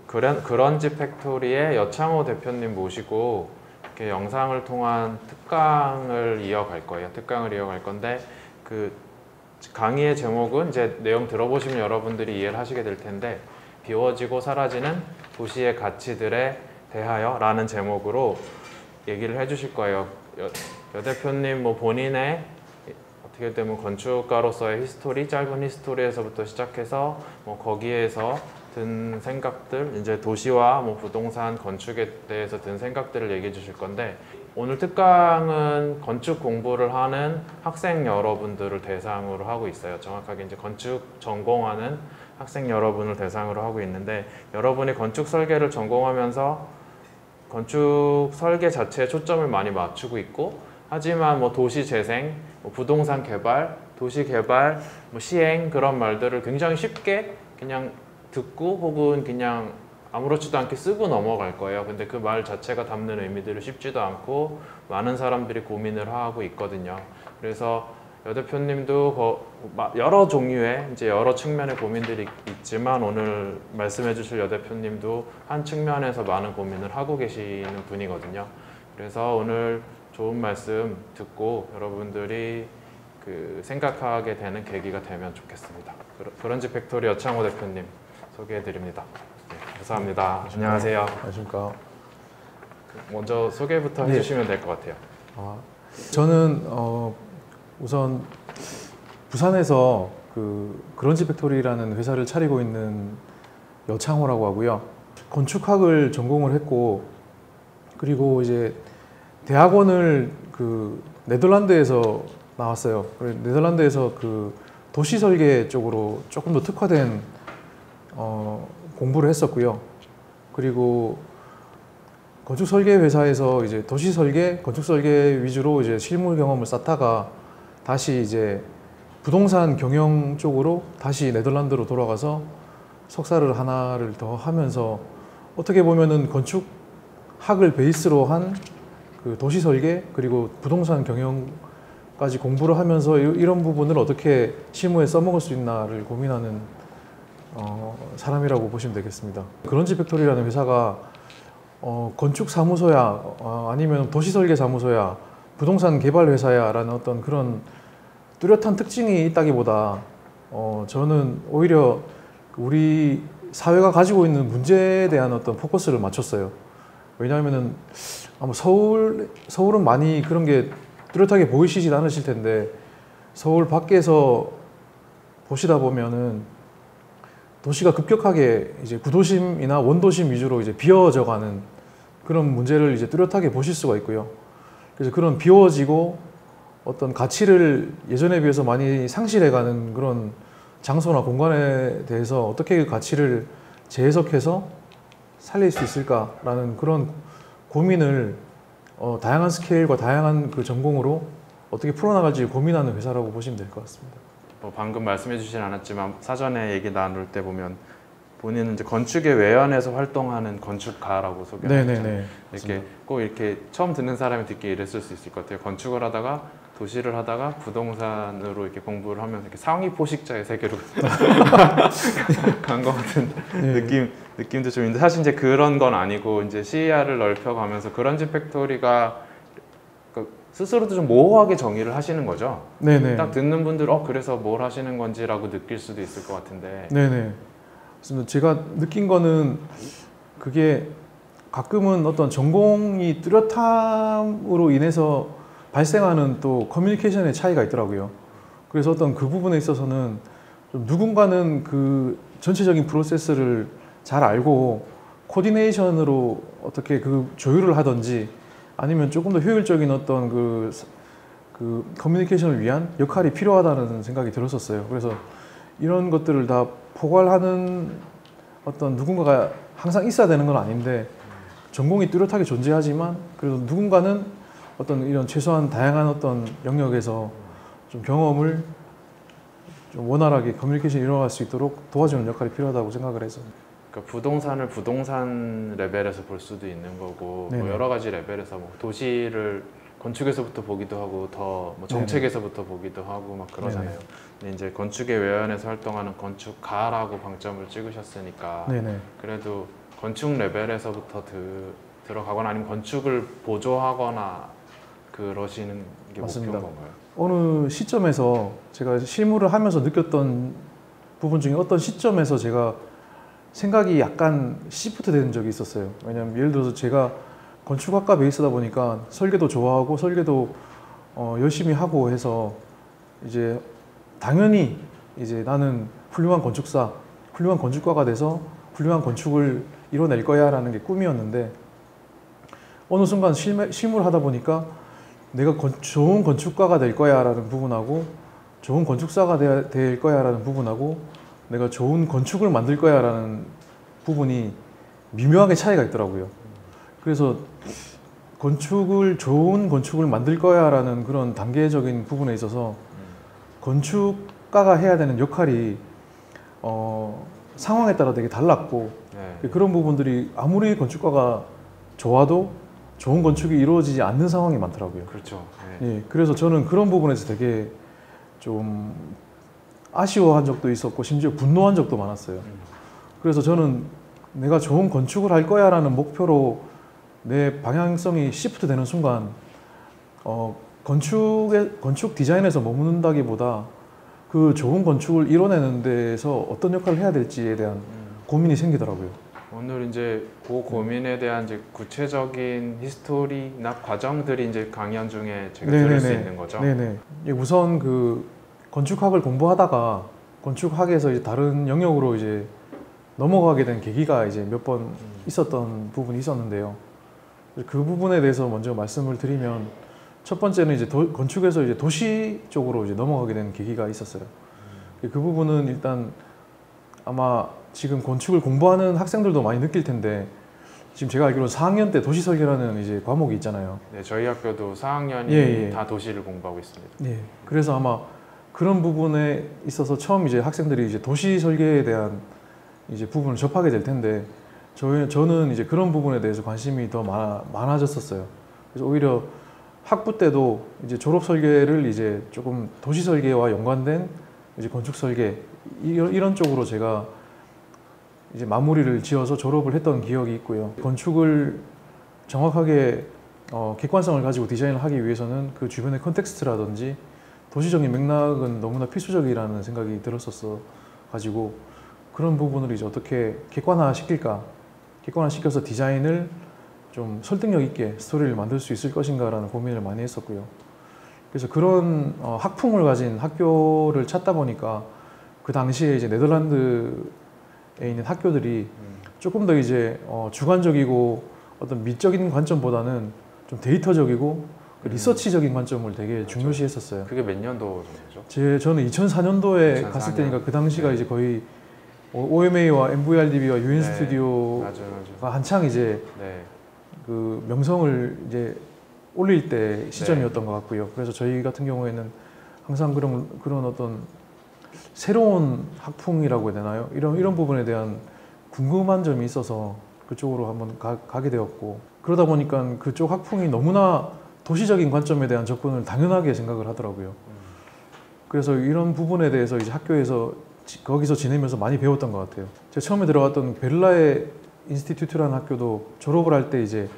그런지 팩토리의 여창호 대표님 모시고 이렇게 영상을 통한 특강을 이어갈 거예요. 특강을 이어갈 건데 그 강의의 제목은 이제 내용 들어보시면 여러분들이 이해를 하시게 될 텐데 비워지고 사라지는 도시의 가치들에 대하여 라는 제목으로 얘기를 해주실 거예요. 여 대표님 뭐 본인의 어떻게 되면 건축가로서의 히스토리, 짧은 히스토리에서부터 시작해서 뭐 거기에서 든 생각들, 이제 도시와 뭐 부동산 건축에 대해서 든 생각들을 얘기해 주실 건데 오늘 특강은 건축 공부를 하는 학생 여러분들을 대상으로 하고 있어요. 정확하게 이제 건축 전공하는 학생 여러분을 대상으로 하고 있는데 여러분이 건축 설계를 전공하면서 건축 설계 자체에 초점을 많이 맞추고 있고 하지만 뭐 도시 재생, 뭐 부동산 개발, 도시 개발, 뭐 시행 그런 말들을 굉장히 쉽게 그냥 듣고 혹은 그냥 아무렇지도 않게 쓰고 넘어갈 거예요. 근데 그 말 자체가 담는 의미들을 쉽지도 않고 많은 사람들이 고민을 하고 있거든요. 그래서 여 대표님도 여러 종류의 이제 여러 측면의 고민들이 있지만 오늘 말씀해 주실 여 대표님도 한 측면에서 많은 고민을 하고 계시는 분이거든요. 그래서 오늘 좋은 말씀 듣고 여러분들이 그 생각하게 되는 계기가 되면 좋겠습니다. 그런지 팩토리 여창호 대표님 소개해 드립니다. 네, 감사합니다. 안녕하세요. 안녕하십니까. 먼저 소개부터 해주시면 될 것 같아요. 저는 우선 부산에서 그런지 팩토리라는 회사를 차리고 있는 여창호라고 하고요. 건축학을 전공을 했고 그리고 이제 대학원을 네덜란드에서 나왔어요. 네덜란드에서 도시 설계 쪽으로 조금 더 특화된 공부를 했었고요. 그리고 건축 설계 회사에서 이제 도시 설계, 건축 설계 위주로 이제 실무 경험을 쌓다가 다시 이제 부동산 경영 쪽으로 다시 네덜란드로 돌아가서 석사를 하나를 더 하면서 어떻게 보면은 건축학을 베이스로 한 도시 설계 그리고 부동산 경영까지 공부를 하면서 이런 부분을 어떻게 실무에 써먹을 수 있나를 고민하는 사람이라고 보시면 되겠습니다. 그런지 팩토리라는 회사가 건축 사무소야 아니면 도시 설계 사무소야 부동산 개발 회사야 라는 어떤 그런 뚜렷한 특징이 있다기보다 저는 오히려 우리 사회가 가지고 있는 문제에 대한 어떤 포커스를 맞췄어요. 왜냐하면은 아마 서울은 많이 그런 게 뚜렷하게 보이시진 않으실 텐데 서울 밖에서 보시다 보면은 도시가 급격하게 이제 구도심이나 원도심 위주로 이제 비어져가는 그런 문제를 이제 뚜렷하게 보실 수가 있고요. 그래서 그런 비워지고 어떤 가치를 예전에 비해서 많이 상실해가는 그런 장소나 공간에 대해서 어떻게 그 가치를 재해석해서 살릴 수 있을까라는 그런 고민을 다양한 스케일과 다양한 그 전공으로 어떻게 풀어나갈지 고민하는 회사라고 보시면 될 것 같습니다. 방금 말씀해 주진 않았지만 사전에 얘기 나눌 때 보면 본인은 이제 건축의 외연에서 활동하는 건축가라고 소개하셨잖아요. 이렇게 꼭 이렇게 처음 듣는 사람이 듣기에 이랬을 수 있을 것 같아요. 건축을 하다가 도시를 하다가 부동산으로 이렇게 공부를 하면서 이렇게 상위 포식자의 세계로 간 것 같은 느낌도 좀 있는데 사실 이제 그런 건 아니고 이제 시야를 넓혀가면서 그런지 팩토리가 스스로도 좀 모호하게 정의를 하시는 거죠. 네네. 딱 듣는 분들 그래서 뭘 하시는 건지라고 느낄 수도 있을 것 같은데. 네네. 그래서 제가 느낀 거는 그게 가끔은 어떤 전공이 뚜렷함으로 인해서 발생하는 또 커뮤니케이션의 차이가 있더라고요. 그래서 어떤 그 부분에 있어서는 좀 누군가는 그 전체적인 프로세스를 잘 알고 코디네이션으로 어떻게 그 조율을 하든지 아니면 조금 더 효율적인 어떤 그 커뮤니케이션을 위한 역할이 필요하다는 생각이 들었었어요. 그래서 이런 것들을 다 포괄하는 어떤 누군가가 항상 있어야 되는 건 아닌데 전공이 뚜렷하게 존재하지만 그래도 누군가는 어떤 이런 최소한 다양한 어떤 영역에서 좀 경험을 좀 원활하게 커뮤니케이션이 일어날 수 있도록 도와주는 역할이 필요하다고 생각을 해서. 그러니까 부동산을 부동산 레벨에서 볼 수도 있는 거고 뭐 여러 가지 레벨에서 뭐 도시를 건축에서부터 보기도 하고 더 뭐 정책에서부터 보기도 하고 막 그러잖아요. 근데 이제 건축의 외연에서 활동하는 건축가라고 방점을 찍으셨으니까 네네. 그래도 건축 레벨에서부터 들어가거나 아니면 건축을 보조하거나 그러시는 게 맞습니다. 목표인 건가요? 어느 시점에서 제가 실무를 하면서 느꼈던 부분 중에 어떤 시점에서 제가 생각이 약간 시프트 되는 적이 있었어요. 왜냐면 예를 들어서 제가 건축학과 베이스다 보니까 설계도 좋아하고 설계도 열심히 하고 해서 이제 당연히 이제 나는 훌륭한 건축사, 훌륭한 건축가가 돼서 훌륭한 건축을 이뤄낼 거야라는 게 꿈이었는데 어느 순간 실무를 하다 보니까 내가 좋은 건축가가 될 거야라는 부분하고 좋은 건축사가 될 거야라는 부분하고 내가 좋은 건축을 만들 거야라는 부분이 미묘하게 차이가 있더라고요. 그래서 좋은 건축을 만들 거야라는 그런 단계적인 부분에 있어서 건축가가 해야 되는 역할이 상황에 따라 되게 달랐고 그런 부분들이 아무리 건축가가 좋아도 좋은 건축이 이루어지지 않는 상황이 많더라고요. 그렇죠. 예, 그래서 저는 그런 부분에서 되게 좀 아쉬워한 적도 있었고 심지어 분노한 적도 많았어요. 그래서 저는 내가 좋은 건축을 할 거야라는 목표로 내 방향성이 시프트 되는 순간 건축 디자인에서 머무른다기보다 그 좋은 건축을 이뤄내는 데서 어떤 역할을 해야 될지에 대한 고민이 생기더라고요. 오늘 이제 그 고민에 대한 이제 구체적인 히스토리나 과정들이 이제 강연 중에 제가 들을 수 있는 거죠. 네네. 우선 그 건축학을 공부하다가 건축학에서 이제 다른 영역으로 이제 넘어가게 된 계기가 이제 몇 번 있었던 부분이 있었는데요. 그 부분에 대해서 먼저 말씀을 드리면 첫 번째는 이제 건축에서 이제 도시 쪽으로 이제 넘어가게 된 계기가 있었어요. 그 부분은 일단 아마 지금 건축을 공부하는 학생들도 많이 느낄 텐데 지금 제가 알기로는 4학년 때 도시 설계라는 이제 과목이 있잖아요. 네, 저희 학교도 4학년이 다 도시를 공부하고 있습니다. 예. 그래서 아마 그런 부분에 있어서 처음 이제 학생들이 이제 도시 설계에 대한 이제 부분을 접하게 될 텐데 저는 이제 그런 부분에 대해서 관심이 더 많아졌었어요. 그래서 오히려 학부 때도 이제 졸업 설계를 이제 조금 도시 설계와 연관된 이제 건축 설계 이런 쪽으로 제가 이제 마무리를 지어서 졸업을 했던 기억이 있고요. 건축을 정확하게 객관성을 가지고 디자인을 하기 위해서는 그 주변의 컨텍스트라든지 도시적인 맥락은 너무나 필수적이라는 생각이 들었었어 가지고 그런 부분을 이제 어떻게 객관화시켜서 디자인을 좀 설득력 있게 스토리를 만들 수 있을 것인가라는 고민을 많이 했었고요. 그래서 그런 학풍을 가진 학교를 찾다 보니까 그 당시에 이제 네덜란드에 있는 학교들이 조금 더 이제 주관적이고 어떤 미적인 관점보다는 좀 데이터적이고 리서치적인 관점을 되게 중요시했었어요. 그게 몇 년도 정도죠? 저는 2004년도에 2004년. 갔을 때니까 그 당시가 이제 거의 OMA와 MVRDB와 UN 스튜디오가 한창 이제 그 명성을 이제 올릴 때 시점이었던 것 같고요. 그래서 저희 같은 경우에는 항상 그런 어떤 새로운 학풍이라고 해야 되나요? 이런 부분에 대한 궁금한 점이 있어서 그쪽으로 한번 가게 되었고 그러다 보니까 그쪽 학풍이 너무나 도시적인 관점에 대한 접근을 당연하게 생각을 하더라고요. 그래서 이런 부분에 대해서 이제 학교에서 거기서 지내면서 많이 배웠던 것 같아요. 제가 처음에 들어갔던 베를라의 인스티튜트라는 학교도 졸업을 할 때 이제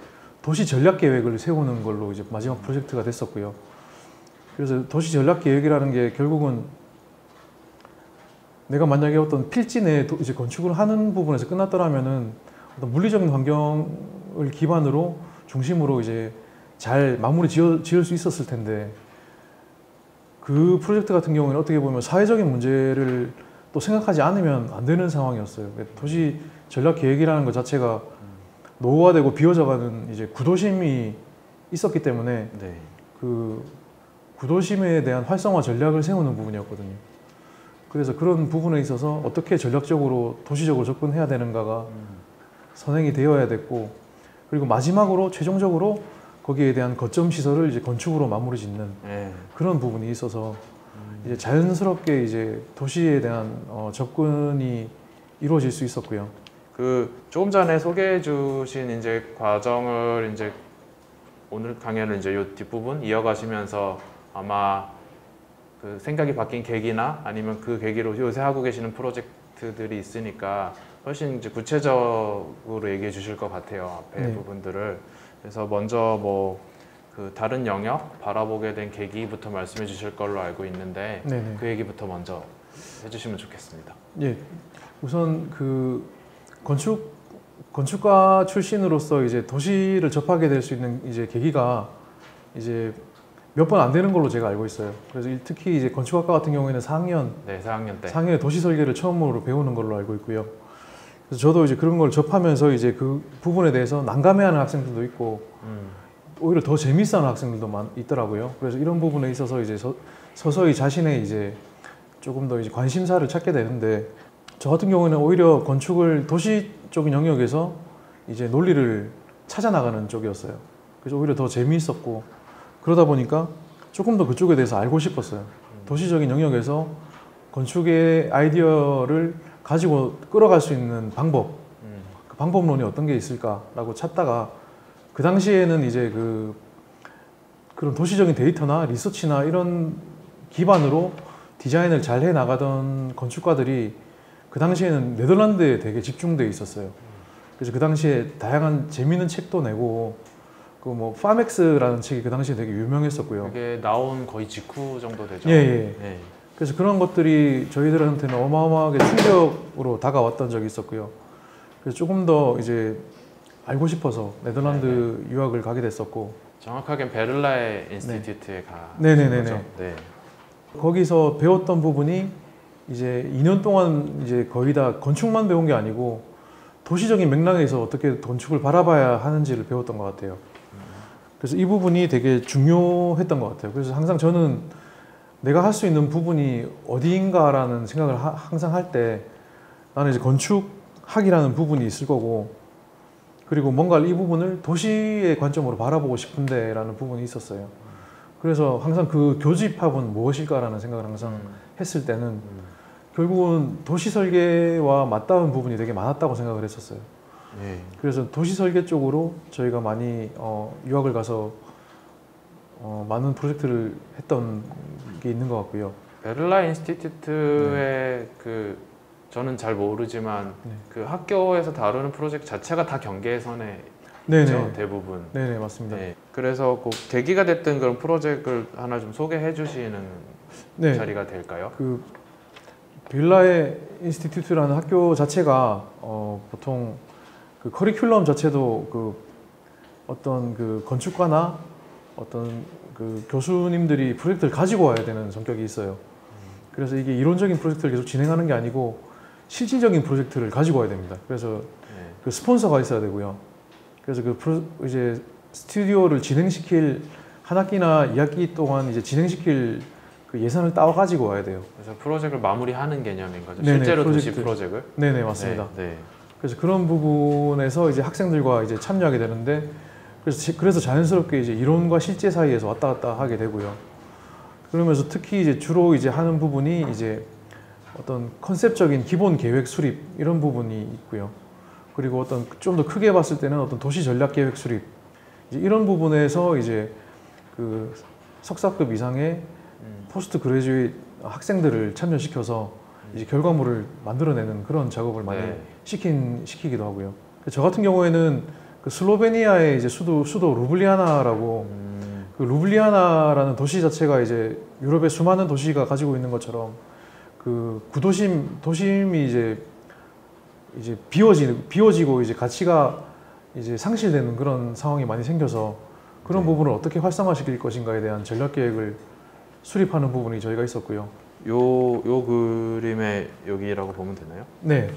도시 전략 계획을 세우는 걸로 이제 마지막 프로젝트가 됐었고요. 그래서 도시 전략 계획이라는 게 결국은 내가 만약에 어떤 필지 내에 이제 건축을 하는 부분에서 끝났더라면은 어떤 물리적인 환경을 기반으로 중심으로 이제 잘 마무리 지을 수 있었을 텐데 그 프로젝트 같은 경우는 어떻게 보면 사회적인 문제를 또 생각하지 않으면 안 되는 상황이었어요. 도시 전략 계획이라는 것 자체가 노후화되고 비어져가는 이제 구도심이 있었기 때문에 그 구도심에 대한 활성화 전략을 세우는 부분이었거든요. 그래서 그런 부분에 있어서 어떻게 전략적으로 도시적으로 접근해야 되는가가 선행이 되어야 됐고 그리고 마지막으로 최종적으로 거기에 대한 거점 시설을 이제 건축으로 마무리 짓는 그런 부분이 있어서 이제 자연스럽게 이제 도시에 대한 접근이 이루어질 수 있었고요. 그 조금 전에 소개해 주신 이제 과정을 이제 오늘 강연은 이제 이 뒷부분 이어가시면서 아마 그 생각이 바뀐 계기나 아니면 그 계기로 요새 하고 계시는 프로젝트들이 있으니까 훨씬 이제 구체적으로 얘기해 주실 것 같아요. 앞에 네. 부분들을. 그래서 먼저 뭐 그 다른 영역 바라보게 된 계기부터 말씀해 주실 걸로 알고 있는데 네네. 그 얘기부터 먼저 해주시면 좋겠습니다. 예, 우선 그 건축가 출신으로서 이제 도시를 접하게 될 수 있는 이제 계기가 이제 몇 번 안 되는 걸로 제가 알고 있어요. 그래서 특히 이제 건축학과 같은 경우에는 4학년, 네, 4학년 때. 4학년에 도시 설계를 처음으로 배우는 걸로 알고 있고요. 그래서 저도 이제 그런 걸 접하면서 이제 그 부분에 대해서 난감해하는 학생들도 있고 오히려 더 재밌어하는 학생들도 있더라고요. 그래서 이런 부분에 있어서 이제 서서히 자신의 이제 조금 더 이제 관심사를 찾게 되는데, 저 같은 경우에는 오히려 건축을 도시 쪽인 영역에서 이제 논리를 찾아 나가는 쪽이었어요. 그래서 오히려 더 재미있었고, 그러다 보니까 조금 더 그쪽에 대해서 알고 싶었어요. 도시적인 영역에서 건축의 아이디어를 가지고 끌어갈 수 있는 방법, 그 방법론이 어떤 게 있을까라고 찾다가, 그 당시에는 이제 그런 도시적인 데이터나 리서치나 이런 기반으로 디자인을 잘 해 나가던 건축가들이 그 당시에는 네덜란드에 되게 집중돼 있었어요. 그래서 그 당시에 다양한 재미있는 책도 내고, 그 뭐 파멕스라는 책이 그 당시에 되게 유명했었고요. 그게 나온 거의 직후 정도 되죠. 예, 예. 네. 그래서 그런 것들이 저희들한테는 어마어마하게 충격으로 다가왔던 적이 있었고요. 그래서 조금 더 이제 알고 싶어서 네덜란드 유학을 가게 됐었고, 정확하게는 베를라의 인스티튜트에 가. 네네네네. 네. 거기서 배웠던 부분이 이제 2년 동안 이제 거의 다 건축만 배운 게 아니고 도시적인 맥락에서 어떻게 건축을 바라봐야 하는지를 배웠던 것 같아요. 그래서 이 부분이 되게 중요했던 것 같아요. 그래서 항상 저는 내가 할 수 있는 부분이 어디인가라는 생각을 항상 할 때, 나는 이제 건축학이라는 부분이 있을 거고, 그리고 뭔가 이 부분을 도시의 관점으로 바라보고 싶은데 라는 부분이 있었어요. 그래서 항상 그 교집합은 무엇일까라는 생각을 항상 했을 때는 결국은 도시 설계와 맞닿은 부분이 되게 많았다고 생각을 했었어요. 예. 그래서 도시 설계 쪽으로 저희가 많이 유학을 가서 많은 프로젝트를 했던 게 있는 것 같고요. 베를라 인스티튜트의 그 저는 잘 모르지만 그 학교에서 다루는 프로젝트 자체가 다 경계선에 있죠, 대부분. 네네, 맞습니다. 네. 그래서 그 계기가 됐던 그런 프로젝트를 하나 좀 소개해 주시는 자리가 될까요? 그 빌라의 인스티튜트라는 학교 자체가 보통 그 커리큘럼 자체도 그 어떤 그 건축가나 어떤 그 교수님들이 프로젝트를 가지고 와야 되는 성격이 있어요. 그래서 이게 이론적인 프로젝트를 계속 진행하는 게 아니고 실질적인 프로젝트를 가지고 와야 됩니다. 그래서 그 스폰서가 있어야 되고요. 그래서 이제 스튜디오를 진행시킬 한 학기나 2학기 동안 이제 진행시킬 그 예산을 따와 가지고 와야 돼요. 그래서 프로젝트를 마무리하는 개념인 거죠. 네네, 실제로 도시 프로젝트를. 네네, 맞습니다. 네. 그래서 그런 부분에서 이제 학생들과 이제 참여하게 되는데, 그래서 자연스럽게 이제 이론과 실제 사이에서 왔다 갔다 하게 되고요. 그러면서 특히 이제 주로 이제 하는 부분이 이제 어떤 컨셉적인 기본 계획 수립 이런 부분이 있고요. 그리고 어떤 좀 더 크게 봤을 때는 어떤 도시 전략 계획 수립, 이제 이런 부분에서 이제 그 석사급 이상의 포스트 그레주에이트 학생들을 참여시켜서 이제 결과물을 만들어내는 그런 작업을 많이 시키기도 하고요. 저 같은 경우에는 그 슬로베니아의 이제 수도 루블리아나라고, 그 루블리아나라는 도시 자체가 이제 유럽의 수많은 도시가 가지고 있는 것처럼 그 도심이 이제 비워지고 이제 가치가 이제 상실되는 그런 상황이 많이 생겨서 그런 부분을 어떻게 활성화시킬 것인가에 대한 전략 계획을 수립하는 부분이 저희가 있었고요. 요 그림의 여기라고 보면 되나요? 네.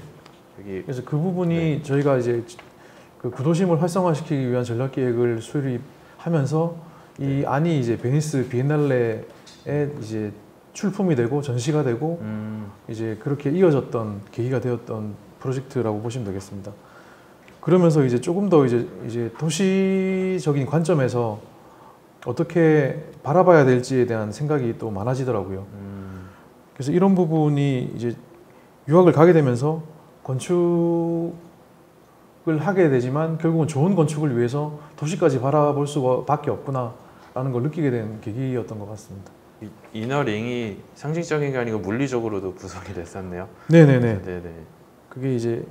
여기. 그래서 그 부분이 저희가 이제 그 구도심을 활성화시키기 위한 전략 계획을 수립하면서 이 안이 이제 베니스 비엔날레에 이제 출품이 되고 전시가 되고 이제 그렇게 이어졌던 계기가 되었던 프로젝트라고 보시면 되겠습니다. 그러면서 이제 조금 더 이제 도시적인 관점에서 어떻게 바라봐야 될지에 대한 생각이 또 많아지더라고요. 그래서 이런 부분이 이제 유학을 가게 되면서 건축 하게 되지만 결국은 좋은 건축을 위해서 도시까지 바라볼 수밖에 없구나라는 걸 느끼게 된 계기였던 것 같습니다. 이너링이 상징적인 게 아니고 물리적으로도 구성이 됐었네요. 네네네. 네네. 그게 이제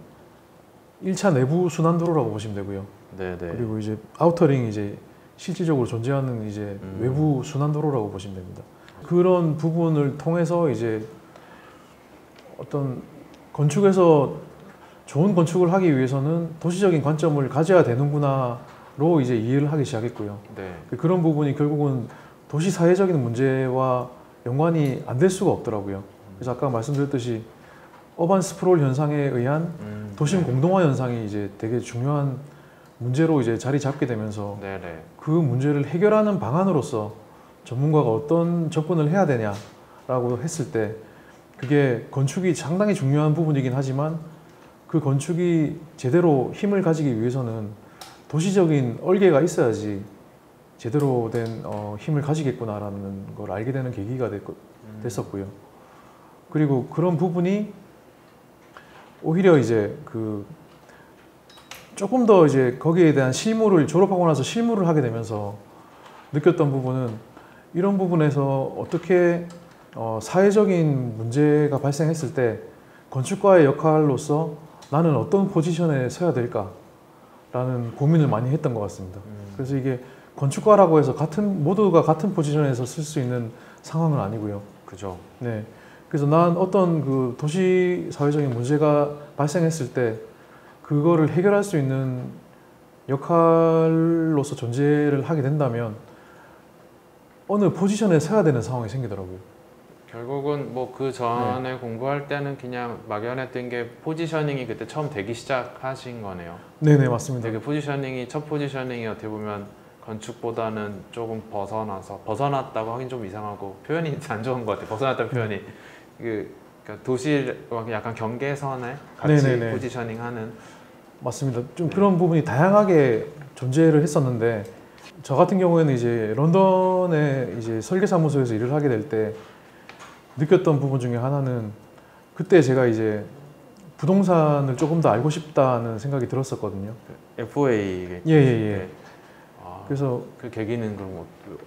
1차 내부 순환도로라고 보시면 되고요. 네네. 그리고 이제 아우터링이 이제 실질적으로 존재하는 이제 외부 순환도로라고 보시면 됩니다. 그런 부분을 통해서 이제 어떤 건축에서 좋은 건축을 하기 위해서는 도시적인 관점을 가져야 되는구나로 이제 이해를 하기 시작했고요. 네. 그런 부분이 결국은 도시 사회적인 문제와 연관이 안 될 수가 없더라고요. 그래서 아까 말씀드렸듯이 어반 스프롤 현상에 의한 도심 네. 공동화 현상이 이제 되게 중요한 문제로 이제 자리 잡게 되면서 네네. 그 문제를 해결하는 방안으로서 전문가가 어떤 접근을 해야 되냐라고 했을 때 그게 건축이 상당히 중요한 부분이긴 하지만 그 건축이 제대로 힘을 가지기 위해서는 도시적인 얼개가 있어야지 제대로 된 힘을 가지겠구나라는 걸 알게 되는 계기가 됐었고요. 그리고 그런 부분이 오히려 이제 그 조금 더 이제 거기에 대한 실무를 졸업하고 나서 실무를 하게 되면서 느꼈던 부분은 이런 부분에서 어떻게 사회적인 문제가 발생했을 때 건축가의 역할로서 나는 어떤 포지션에 서야 될까라는 고민을 많이 했던 것 같습니다. 그래서 이게 건축가라고 해서 모두가 같은 포지션에서 쓸 수 있는 상황은 아니고요. 그죠. 네. 그래서 난 어떤 그 도시 사회적인 문제가 발생했을 때 그거를 해결할 수 있는 역할로서 존재를 하게 된다면 어느 포지션에 서야 되는 상황이 생기더라고요. 결국은 뭐 그 전에 공부할 때는 그냥 막연했던 게 포지셔닝이 그때 처음 되기 시작하신 거네요. 네네, 맞습니다. 되게 포지셔닝이 첫 포지셔닝이 어떻게 보면 건축보다는 조금 벗어났다고 하긴 좀 이상하고 표현이 안 좋은 것 같아요. 벗어났다는 표현이 그러니까 도시와 약간 경계선에 같이 네네네. 포지셔닝하는. 맞습니다. 좀 그런 부분이 다양하게 존재를 했었는데 저 같은 경우에는 이제 런던에 이제 설계사무소에서 일을 하게 될 때 느꼈던 부분 중에 하나는 그때 제가 이제 부동산을 조금 더 알고 싶다는 생각이 들었었거든요. FA. 예. 아, 그래서 그 계기는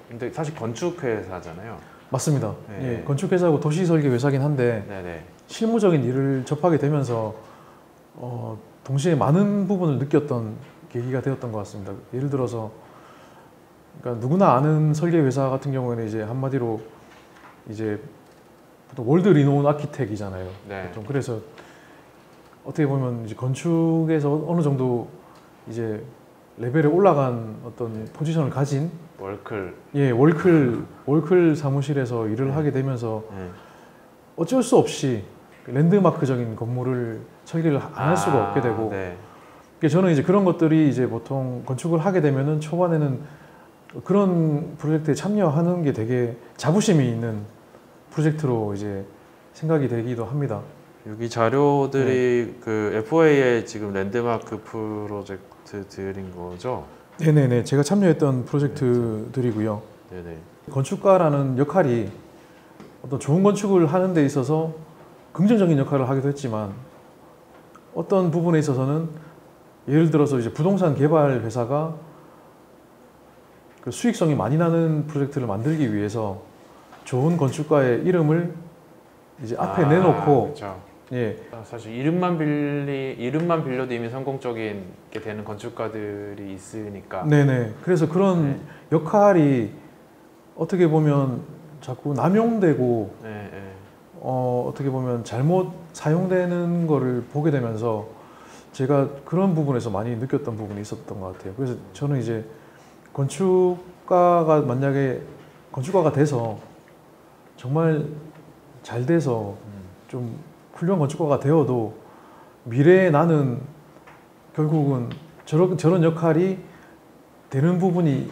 근데 사실 건축회사잖아요. 맞습니다. 네. 예, 건축회사고 도시설계 회사긴 한데 네네. 실무적인 일을 접하게 되면서 동시에 많은 부분을 느꼈던 계기가 되었던 것 같습니다. 예를 들어서 그러니까 누구나 아는 설계 회사 같은 경우에는 이제 한마디로 이제 보통 월드 리노운 아키텍이잖아요. 네. 보통 그래서 어떻게 보면 이제 건축에서 어느 정도 이제 레벨에 올라간 어떤 포지션을 가진 월클. 예, 월클 사무실에서 일을 하게 되면서 어쩔 수 없이 랜드마크적인 건물을 설계를 안 할 수가 없게 되고 네. 저는 이제 그런 것들이 이제 보통 건축을 하게 되면은 초반에는 그런 프로젝트에 참여하는 게 되게 자부심이 있는 프로젝트로 이제 생각이 되기도 합니다. 여기 자료들이 그 FA의 지금 랜드마크 프로젝트들인 거죠? 네네네. 제가 참여했던 프로젝트들이고요. 네네. 건축가라는 역할이 어떤 좋은 건축을 하는 데 있어서 긍정적인 역할을 하기도 했지만 어떤 부분에 있어서는 예를 들어서 이제 부동산 개발 회사가 그 수익성이 많이 나는 프로젝트를 만들기 위해서 좋은 건축가의 이름을 이제 앞에 내놓고 그렇죠. 예, 사실 이름만 빌려도 이미 성공적인 게 되는 건축가들이 있으니까. 네네. 그래서 그런 역할이 어떻게 보면 자꾸 남용되고 네. 어떻게 보면 잘못 사용되는 거를 보게 되면서 제가 그런 부분에서 많이 느꼈던 부분이 있었던 것 같아요. 그래서 저는 이제 건축가가 만약에 건축가가 돼서 정말 잘 돼서 좀 훌륭한 건축가가 되어도 미래에 나는 결국은 저런 역할이 되는 부분이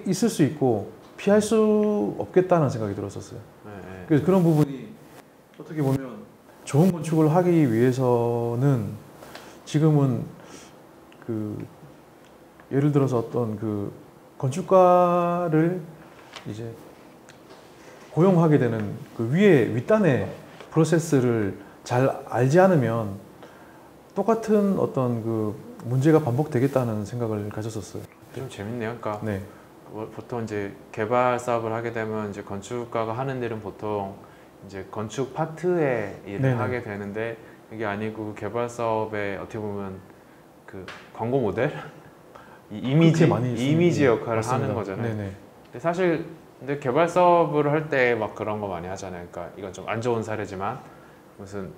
있을 수 있고 피할 수 없겠다는 생각이 들었었어요. 그래서 그런 부분이 어떻게 보면 좋은 건축을 하기 위해서는 지금은 그 예를 들어서 어떤 그 건축가를 이제 고용하게 되는 그 윗단의 프로세스를 잘 알지 않으면 똑같은 어떤 그 문제가 반복되겠다는 생각을 가졌었어요. 좀 재밌네요. 그러니까 네, 보통 이제 개발 사업을 하게 되면 이제 건축가가 하는 일은 보통 이제 건축 파트의 일을 네네. 하게 되는데 이게 아니고 개발 사업에 어떻게 보면 그 광고 모델, 그렇게 많이 이미지 역할을 맞습니다. 하는 거잖아요. 네네. 근데 사실 근데 개발 사업을 할 때 막 그런 거 많이 하잖아요. 그러니까 이건 좀 안 좋은 사례지만 무슨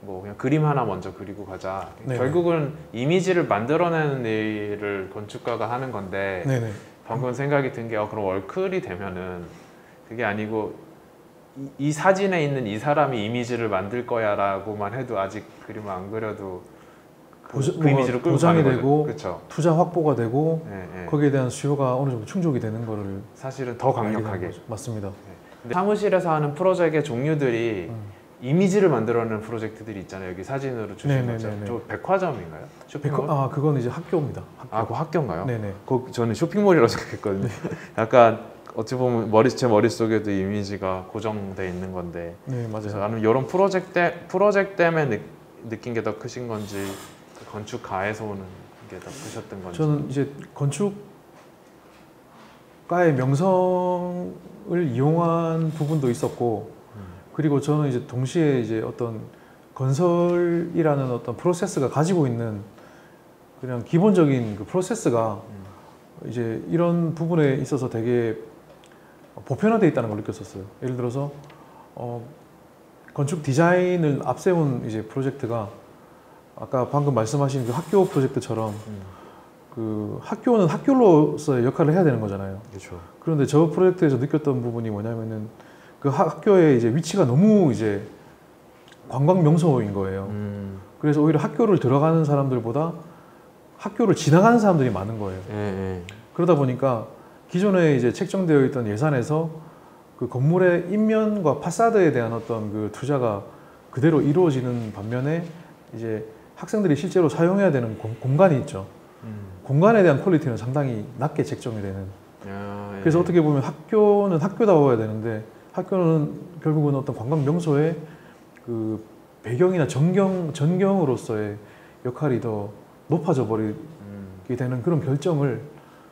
뭐 그냥 그림 하나 먼저 그리고 가자. 네네. 결국은 이미지를 만들어내는 일을 건축가가 하는 건데 네네. 방금 생각이 든 게 그럼 월클이 되면은 그게 아니고 이 사진에 있는 이 사람이 이미지를 만들 거야라고만 해도 아직 그림을 안 그려도 그 이미지로 끌고 보장이 가는 되고 그렇죠. 투자 확보가 되고 네, 네. 거기에 대한 수요가 어느 정도 충족이 되는 거를 사실은 더 알게 되는 강력하게. 거죠. 맞습니다. 근데 사무실에서 하는 프로젝트의 종류들이 이미지를 만들어내는 프로젝트들이 있잖아요. 여기 사진으로 주신 거죠. 네네네네. 저 백화점인가요? 쇼핑몰? 그건 이제 학교입니다. 학교. 그 학교인가요? 네네. 저는 쇼핑몰이라고 생각했거든요. 약간 어찌 보면 제 머릿속에도 이미지가 고정돼 있는 건데 네, 그래서 맞아요. 나는 이런 프로젝트 때문에 느낀 게 더 크신 건지 건축가에서 오는 게 더 크셨던 건지. 저는 이제 건축가의 명성을 이용한 부분도 있었고, 그리고 저는 이제 동시에 이제 어떤 건설이라는 어떤 프로세스가 가지고 있는 그냥 기본적인 그 프로세스가 이제 이런 부분에 있어서 되게 보편화되어 있다는 걸 느꼈었어요. 예를 들어서 건축 디자인을 앞세운 이제 프로젝트가 아까 방금 말씀하신 그 학교 프로젝트처럼 그 학교는 학교로서의 역할을 해야 되는 거잖아요. 그렇죠. 그런데 저 프로젝트에서 느꼈던 부분이 뭐냐면은 그 학교의 이제 위치가 너무 이제 관광 명소인 거예요. 그래서 오히려 학교를 들어가는 사람들보다 학교를 지나가는 사람들이 많은 거예요. 예. 그러다 보니까 기존에 이제 책정되어 있던 예산에서 그 건물의 인면과 파사드에 대한 어떤 그 투자가 그대로 이루어지는 반면에 이제 학생들이 실제로 사용해야 되는 공간이 있죠. 공간에 대한 퀄리티는 상당히 낮게 책정이 되는. 그래서 어떻게 보면 학교는 학교다워야 되는데 학교는 결국은 어떤 관광 명소의 그 배경이나 전경으로서의 역할이 더 높아져 버리게 되는 그런 결정을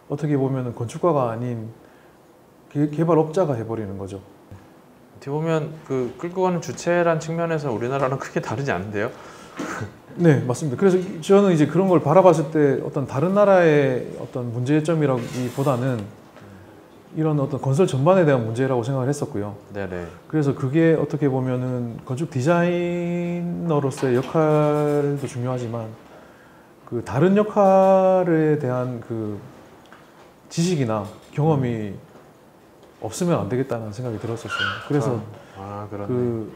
어떻게 보면 건축가가 아닌 개발업자가 해버리는 거죠. 어떻게 보면 그 끌고 가는 주체란 측면에서 우리나라랑 크게 다르지 않은데요? 네, 맞습니다. 그래서 저는 이제 그런 걸 바라봤을 때 어떤 다른 나라의 어떤 문제점이라기보다는 이런 어떤 건설 전반에 대한 문제라고 생각을 했었고요. 네네. 그래서 그게 어떻게 보면은 건축 디자이너로서의 역할도 중요하지만 그 다른 역할에 대한 그 지식이나 경험이 없으면 안 되겠다는 생각이 들었었어요. 그래서 그렇네. 그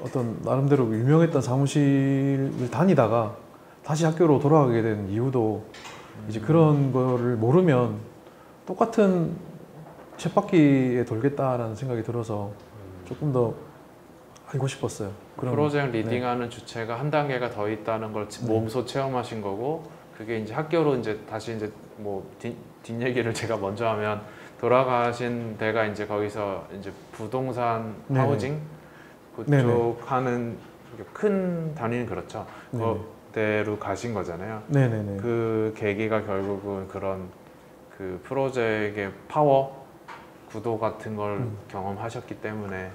어떤 나름대로 유명했던 사무실을 다니다가 다시 학교로 돌아가게 된 이유도 이제 그런 거를 모르면 똑같은 쳇바퀴에 돌겠다라는 생각이 들어서 조금 더 알고 싶었어요. 프로젝트 리딩하는 주체가 한 단계가 더 있다는 걸 몸소 체험하신 거고, 그게 이제 학교로 이제 다시 이제 뭐 뒷얘기를 제가 먼저 하면 돌아가신 데가 이제 거기서 이제 부동산 하우징 그쪽 하는 큰 단위는 그렇죠. 그대로 가신 거잖아요. 네네네. 그 계기가 결국은 그런 그 프로젝트의 파워, 구도 같은 걸 경험하셨기 때문에.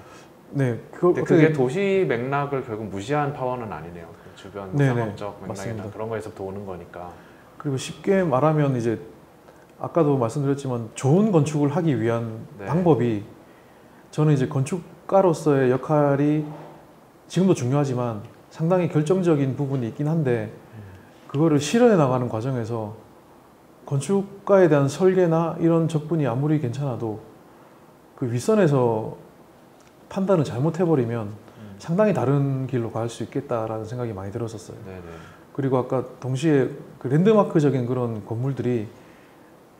네, 근데 그게 도시 맥락을 결국 무시한 파워는 아니네요. 그 주변 상업적 맥락이나 맞습니다. 그런 거에서부터 오는 거니까. 그리고 쉽게 말하면 이제 아까도 말씀드렸지만 좋은 건축을 하기 위한 방법이 저는 이제 건축가로서의 역할이 지금도 중요하지만 상당히 결정적인 부분이 있긴 한데 그거를 실현해 나가는 과정에서 건축가에 대한 설계나 이런 접근이 아무리 괜찮아도 그 윗선에서 판단을 잘못해버리면 상당히 다른 길로 갈 수 있겠다라는 생각이 많이 들었었어요. 네네. 그리고 아까 동시에 그 랜드마크적인 그런 건물들이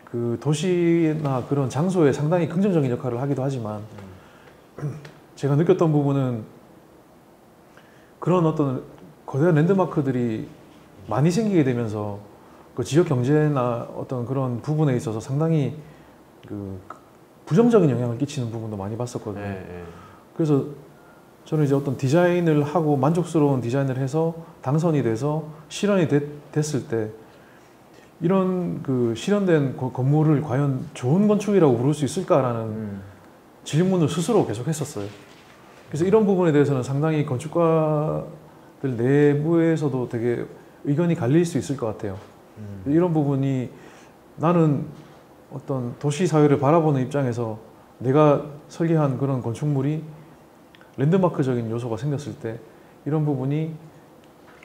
그 도시나 그런 장소에 상당히 긍정적인 역할을 하기도 하지만 제가 느꼈던 부분은 그런 어떤 거대한 랜드마크들이 많이 생기게 되면서 그 지역 경제나 어떤 그런 부분에 있어서 상당히 그 부정적인 영향을 끼치는 부분도 많이 봤었거든요. 그래서 저는 이제 어떤 디자인을 하고 만족스러운 디자인을 해서 당선이 돼서 실현이 됐을 때 이런 그 실현된 건물을 과연 좋은 건축이라고 부를 수 있을까라는 질문을 스스로 계속 했었어요. 그래서 이런 부분에 대해서는 상당히 건축가들 내부에서도 되게 의견이 갈릴 수 있을 것 같아요. 이런 부분이 나는 어떤 도시 사회를 바라보는 입장에서 내가 설계한 그런 건축물이 랜드마크적인 요소가 생겼을 때 이런 부분이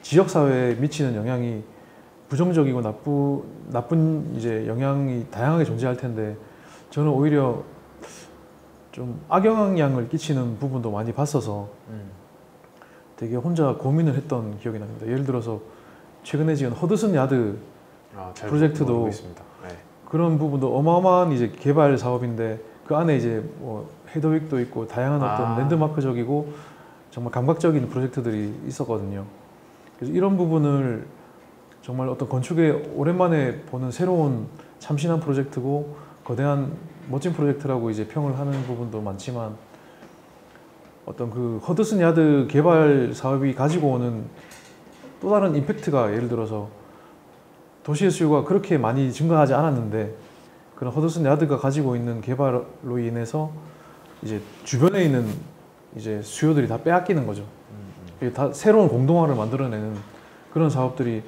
지역 사회에 미치는 영향이 부정적이고 나쁜 이제 영향이 다양하게 존재할 텐데 저는 오히려 좀 악영향을 끼치는 부분도 많이 봤어서 되게 혼자 고민을 했던 기억이 납니다. 예를 들어서 최근에 지은 허드슨 야드 프로젝트도 있습니다. 네. 그런 부분도 어마어마한 이제 개발 사업인데 그 안에 이제 뭐 헤더윅도 있고 다양한 어떤 랜드마크적이고 정말 감각적인 프로젝트들이 있었거든요. 그래서 이런 부분을 정말 어떤 건축에 오랜만에 보는 새로운 참신한 프로젝트고 거대한 멋진 프로젝트라고 이제 평을 하는 부분도 많지만 어떤 그 허드슨 야드 개발 사업이 가지고 오는 또 다른 임팩트가 예를 들어서 도시의 수요가 그렇게 많이 증가하지 않았는데 그런 허드슨 야드가 가지고 있는 개발로 인해서 이제 주변에 있는 이제 수요들이 다 빼앗기는 거죠. 이게 다 새로운 공동화를 만들어내는 그런 사업들이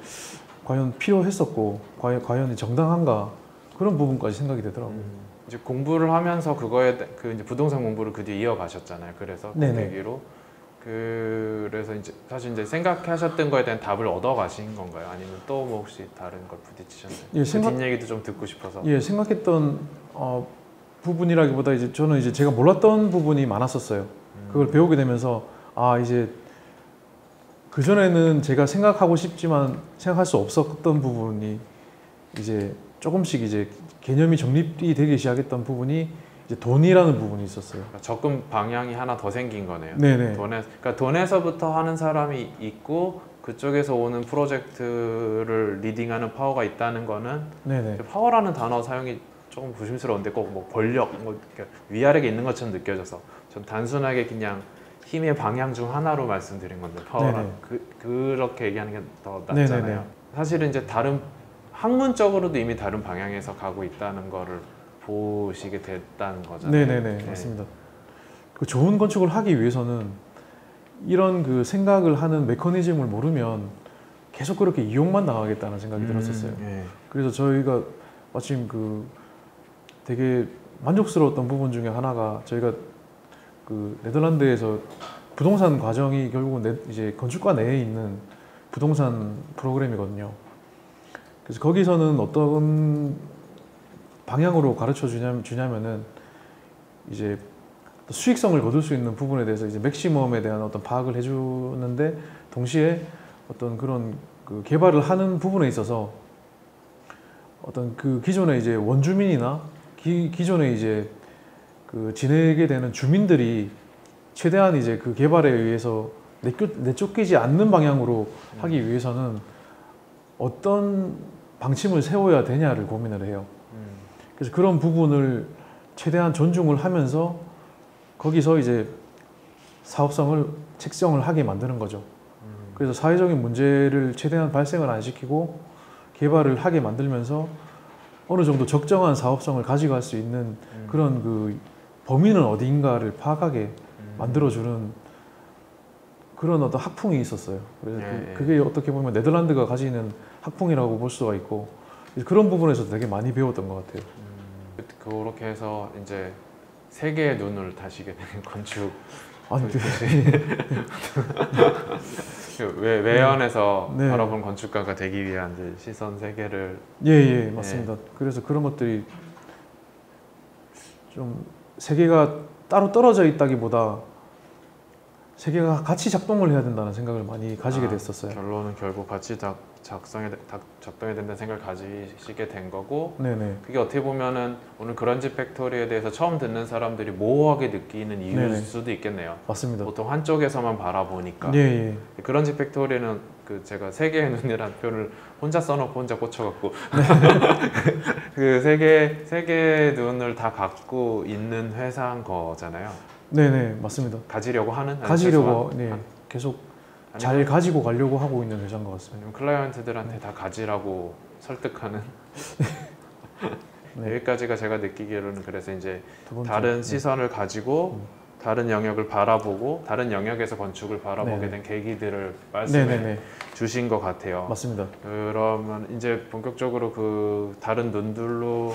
과연 필요했었고 과연 정당한가 그런 부분까지 생각이 되더라고요. 이제 공부를 하면서 그 이제 부동산 공부를 그 뒤에 이어가셨잖아요. 그래서 그 네네. 계기로 그래서 이제 사실 이제 생각하셨던 거에 대한 답을 얻어가신 건가요? 아니면 또 뭐 혹시 다른 걸 부딪히셨나요? 예, 그 뒷얘기도 좀 듣고 싶어서. 예, 생각했던 부분이라기보다 이제 저는 이제 제가 몰랐던 부분이 많았었어요. 그걸 배우게 되면서 이제 그 전에는 제가 생각하고 싶지만 생각할 수 없었던 부분이 이제 조금씩 이제 개념이 정립이 되기 시작했던 부분이 이제 돈이라는 부분이 있었어요. 그러니까 접근 방향이 하나 더 생긴 거네요. 네네. 그러니까 돈에서부터 하는 사람이 있고 그쪽에서 오는 프로젝트를 리딩하는 파워가 있다는 거는 네네. 파워라는 단어 사용이 조금 조심스러운데 꼭 뭐 권력, 뭐 위아래가 있는 것처럼 느껴져서 전 단순하게 그냥 힘의 방향 중 하나로 말씀드린 건데 파워란 그렇게 얘기하는 게 더 낫잖아요. 네네네. 사실은 이제 다른 학문적으로도 이미 다른 방향에서 가고 있다는 거를 보시게 됐다는 거잖아요. 네네네. 네. 맞습니다. 그 좋은 건축을 하기 위해서는 이런 그 생각을 하는 메커니즘을 모르면 계속 그렇게 이용만 당하겠다는 생각이 들었었어요. 네. 그래서 저희가 마침 그 되게 만족스러웠던 부분 중에 하나가 저희가 그 네덜란드에서 부동산 과정이 결국은 이제 건축과 내에 있는 부동산 프로그램이거든요. 그래서 거기서는 어떤 방향으로 가르쳐 주냐면은 이제 수익성을 거둘 수 있는 부분에 대해서 이제 맥시멈에 대한 어떤 파악을 해주는데 동시에 어떤 그런 그 개발을 하는 부분에 있어서 어떤 그 기존의 이제 원주민이나 기존에 이제 그 지내게 되는 주민들이 최대한 이제 그 개발에 의해서 내쫓기지 않는 방향으로 하기 위해서는 어떤 방침을 세워야 되냐를 고민을 해요. 그래서 그런 부분을 최대한 존중을 하면서 거기서 이제 사업성을 책정을 하게 만드는 거죠. 그래서 사회적인 문제를 최대한 발생을 안 시키고 개발을 하게 만들면서 어느 정도 적정한 사업성을 가져갈 수 있는 그런 그 범위는 어디인가를 파악하게 만들어주는 그런 어떤 학풍이 있었어요. 그래서 그게 어떻게 보면 네덜란드가 가지는 학풍이라고 볼 수가 있고 그런 부분에서 되게 많이 배웠던 것 같아요. 그렇게 해서 이제 세계의 눈을 다시게 된 건축. 외연에서 네. 바라본 건축가가 되기 위한 이제 시선 세계를. 예, 맞습니다. 그래서 그런 것들이 좀 세계가 따로 떨어져 있다기보다 세계가 같이 작동을 해야 된다는 생각을 많이 가지게 됐었어요. 결론은 결국 같이 작동해야 된다는 생각을 가지시게 된 거고, 네네. 그게 어떻게 보면은 오늘 그런지 팩토리에 대해서 처음 듣는 사람들이 모호하게 느끼는 이유일 네네. 수도 있겠네요. 맞습니다. 보통 한쪽에서만 바라보니까. 예. 그런지 팩토리는 그 제가 세계의 눈이라는 표현을 혼자 써놓고 혼자 꽂혀갖고 그 세계의 눈을 다 갖고 있는 회사인 거잖아요. 네네 맞습니다. 가지려고 하는? 아니, 가지려고 최소한? 네 계속 아니면- 잘 가지고 가려고 하고 있는 회사인 것 같습니다. 아니면 클라이언트들한테 다 가지라고 설득하는? 네. 여기까지가 제가 느끼기로는 그래서 이제 두 번째, 다른 네. 시선을 가지고 다른 영역을 바라보고 다른 영역에서 건축을 바라보게 네네. 된 계기들을 말씀해 네네네 주신 것 같아요. 맞습니다. 그러면 이제 본격적으로 그 다른 눈들로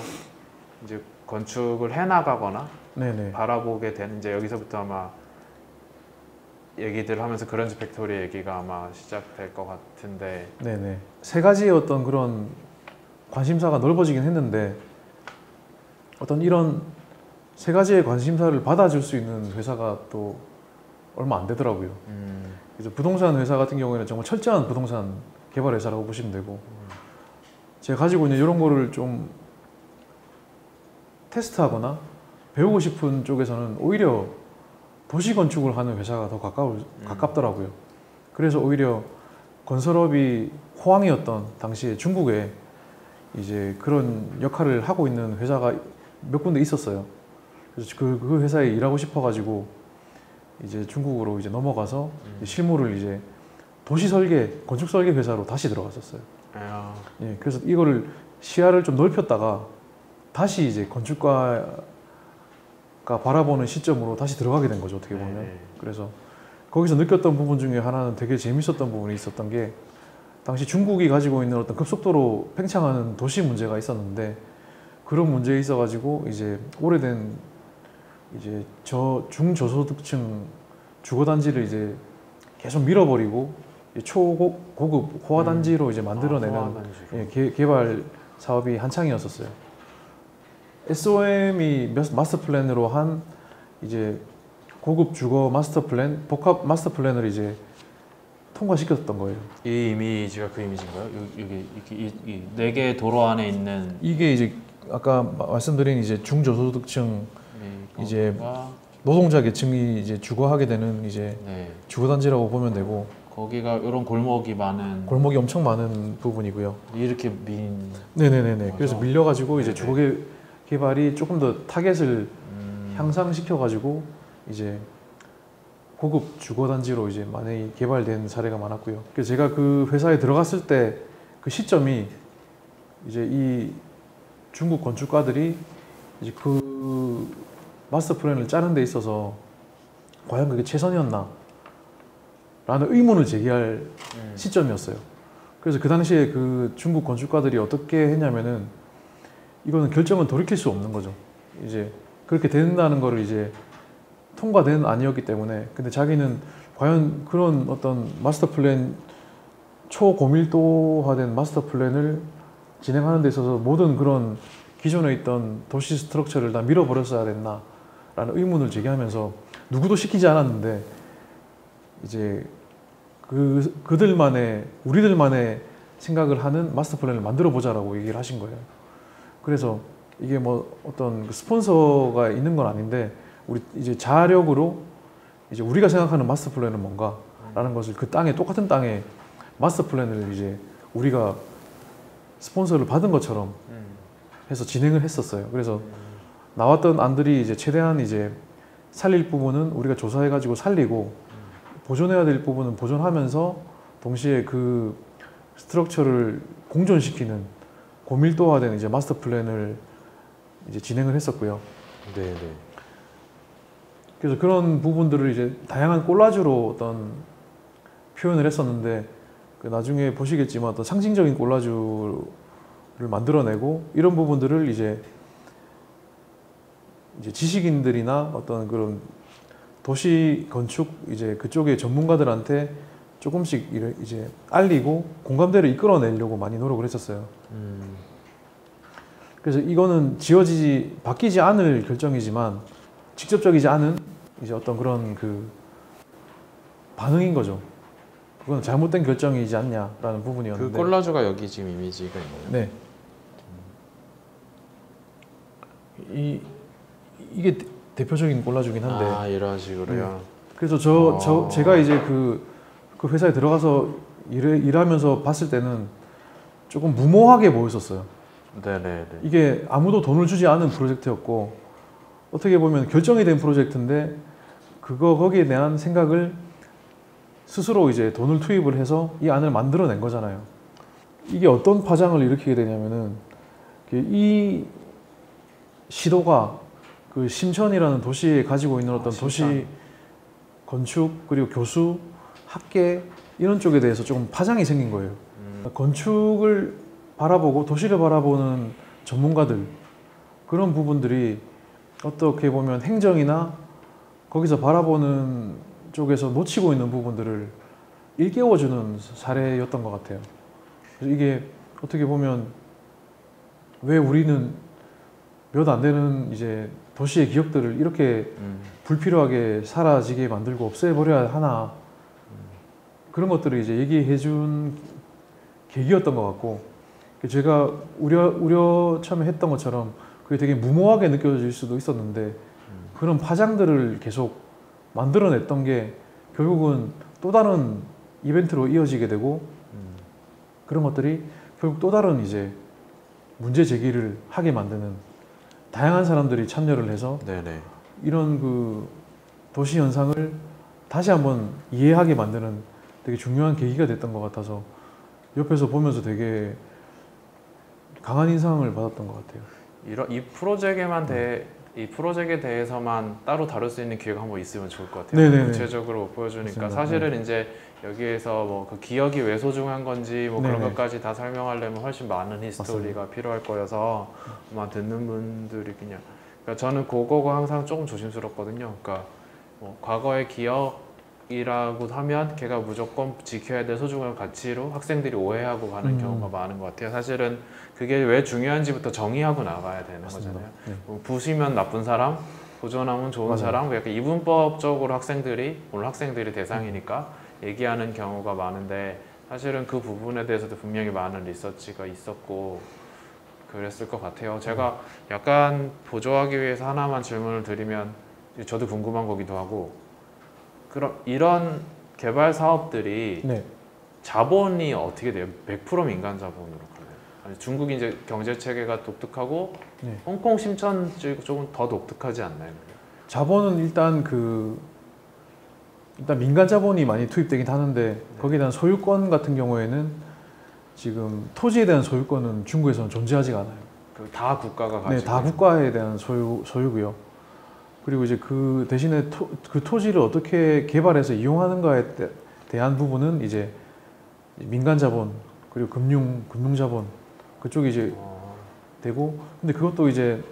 이제 건축을 해나가거나 네네 바라보게 되는 이제 여기서부터 아마 얘기들 하면서 그런지 팩토리 얘기가 아마 시작될 것 같은데. 네네 세 가지의 어떤 그런 관심사가 넓어지긴 했는데 어떤 이런 세 가지의 관심사를 받아줄 수 있는 회사가 또 얼마 안 되더라고요. 그래서 부동산 회사 같은 경우에는 정말 철저한 부동산 개발 회사라고 보시면 되고 제가 가지고 있는 이런 거를 좀 테스트하거나 배우고 싶은 쪽에서는 오히려 도시 건축을 하는 회사가 더 가깝더라고요. 그래서 오히려 건설업이 호황이었던 당시에 중국에 이제 그런 역할을 하고 있는 회사가 몇 군데 있었어요. 그래서 그 회사에 일하고 싶어가지고 이제 중국으로 이제 넘어가서 실무를 이제 도시 설계, 건축 설계 회사로 다시 들어갔었어요. 아, 예, 그래서 이거를 시야를 좀 넓혔다가 다시 이제 건축가가 바라보는 시점으로 다시 들어가게 된 거죠, 어떻게 보면. 네. 그래서 거기서 느꼈던 부분 중에 하나는 되게 재밌었던 부분이 있었던 게 당시 중국이 가지고 있는 어떤 급속도로 팽창하는 도시 문제가 있었는데 그런 문제에 있어가지고 이제 오래된 이제 중저소득층 주거단지를 이제 계속 밀어버리고 초고급 호화단지로 이제 만들어내는 호화단지로. 개발 사업이 한창이었었어요. SOM이 마스터 플랜으로 한 이제 고급 주거 마스터 플랜, 복합 마스터 플랜을 이제 통과시켰던 거예요. 이 이미지가 그 이미지인가요? 여기 네 개의 도로 안에 있는 이게 이제 아까 말씀드린 이제 중저소득층 이 이제 건물과, 노동자 계층이 이제 주거하게 되는 이제 네, 주거단지라고 보면 되고 거기가 이런 골목이 많은 골목이 엄청 많은 부분이고요. 이렇게 민 네네네네. 맞아. 그래서 밀려가지고 이제 네네. 주거 개발이 조금 더 타겟을 향상시켜가지고 이제 고급 주거단지로 이제 많이 개발된 사례가 많았고요. 그래서 제가 그 회사에 들어갔을 때 그 시점이 이제 이 중국 건축가들이 이제 그 마스터 플랜을 짜는 데 있어서 과연 그게 최선이었나? 라는 의문을 제기할 시점이었어요. 그래서 그 당시에 그 중국 건축가들이 어떻게 했냐면은 이거는 결정은 돌이킬 수 없는 거죠. 이제 그렇게 된다는 거를 이제 통과된 아니었기 때문에 근데 자기는 과연 그런 어떤 마스터 플랜 초고밀도화된 마스터 플랜을 진행하는 데 있어서 모든 그런 기존에 있던 도시 스트럭처를 다 밀어버렸어야 됐나 라는 의문을 제기하면서 누구도 시키지 않았는데 이제 그들만의 우리들만의 생각을 하는 마스터 플랜을 만들어 보자라고 얘기를 하신 거예요. 그래서 이게 뭐 어떤 스폰서가 있는 건 아닌데 우리 이제 자력으로 이제 우리가 생각하는 마스터 플랜은 뭔가라는 것을 그 땅에 똑같은 땅에 마스터 플랜을 이제 우리가 스폰서를 받은 것처럼 해서 진행을 했었어요. 그래서 나왔던 안들이 이제 최대한 이제 살릴 부분은 우리가 조사해가지고 살리고 보존해야 될 부분은 보존하면서 동시에 그 스트럭처를 공존시키는 고밀도화된 이제 마스터 플랜을 이제 진행을 했었고요. 네네. 그래서 그런 부분들을 이제 다양한 콜라주로 어떤 표현을 했었는데 그 나중에 보시겠지만 어떤 상징적인 콜라주를 만들어내고 이런 부분들을 이제 지식인들이나 어떤 그런 도시 건축 이제 그쪽의 전문가들한테 조금씩 이제 알리고 공감대를 이끌어내려고 많이 노력을 했었어요. 그래서 이거는 바뀌지 않을 결정이지만 직접적이지 않은 이제 어떤 그런 그 반응인 거죠. 그건 잘못된 결정이지 않냐라는 그 부분이었는데. 콜라주가 여기 지금 이미지가 있나요? 네. 이게 대표적인 콜라주긴 한데. 아, 이런 식으로요. 그래서 제가 이제 그 회사에 들어가서 일하면서 봤을 때는 조금 무모하게 보였었어요. 네네네. 이게 아무도 돈을 주지 않은 프로젝트였고 어떻게 보면 결정이 된 프로젝트인데 거기에 대한 생각을 스스로 이제 돈을 투입을 해서 이 안을 만들어낸 거잖아요. 이게 어떤 파장을 일으키게 되냐면은 이 시도가 그 심천이라는 도시에 가지고 있는 어떤 도시 건축 그리고 교수, 학계 이런 쪽에 대해서 조금 파장이 생긴 거예요. 건축을 바라보고 도시를 바라보는 전문가들 그런 부분들이 어떻게 보면 행정이나 거기서 바라보는 쪽에서 놓치고 있는 부분들을 일깨워주는 사례였던 것 같아요. 그래서 이게 어떻게 보면 왜 우리는 몇 안 되는 이제 도시의 기억들을 이렇게 불필요하게 사라지게 만들고 없애버려야 하나 그런 것들을 이제 얘기해준 계기였던 것 같고 제가 우려 처음에 했던 것처럼 그게 되게 무모하게 느껴질 수도 있었는데 그런 파장들을 계속 만들어냈던 게 결국은 또 다른 이벤트로 이어지게 되고 그런 것들이 결국 또 다른 이제 문제 제기를 하게 만드는 다양한 사람들이 참여를 해서 네네. 이런 그 도시 현상을 다시 한번 이해하게 만드는 되게 중요한 계기가 됐던 것 같아서 옆에서 보면서 되게 강한 인상을 받았던 것 같아요. 이 이 프로젝트에 대해서만 따로 다룰 수 있는 기회가 한번 있으면 좋을 것 같아요. 네네네. 구체적으로 보여주니까 맞습니다. 사실은 이제 여기에서 뭐 그 기억이 왜 소중한 건지 뭐 그런 네네. 것까지 다 설명하려면 훨씬 많은 히스토리가 필요할 거여서 아마 듣는 분들이 그러니까 저는 그거가 항상 조금 조심스럽거든요. 그러니까 뭐 과거의 기억이라고 하면 걔가 무조건 지켜야 될 소중한 가치로 학생들이 오해하고 가는 경우가 많은 것 같아요. 사실은 그게 왜 중요한지부터 정의하고 나가야 되는 맞습니다. 거잖아요. 네. 뭐 부시면 나쁜 사람, 보존하면 좋은 맞아요. 사람, 약간 이분법적으로 오늘 학생들이 대상이니까 얘기하는 경우가 많은데 사실은 그 부분에 대해서도 분명히 많은 리서치가 있었고 그랬을 것 같아요. 제가 약간 보조하기 위해서 하나만 질문을 드리면 저도 궁금한 거기도 하고 그럼 이런 개발 사업들이 네. 자본이 어떻게 돼요? 100% 민간 자본으로 가나요? 아니, 중국이 이제 경제 체계가 독특하고 네. 홍콩 심천 쪽은 더 독특하지 않나요? 자본은 일단 일단 민간 자본이 많이 투입되긴 하는데 거기에 대한 소유권 같은 경우에는 지금 토지에 대한 소유권은 중국에서는 존재하지가 않아요. 그 다 국가가 가지고 네, 다 국가에 대한 소유고요. 그리고 이제 그 대신에 그 토지를 어떻게 개발해서 이용하는가에 대한 부분은 이제 민간 자본 그리고 금융 자본 그쪽이 이제 되고 근데 그것도 이제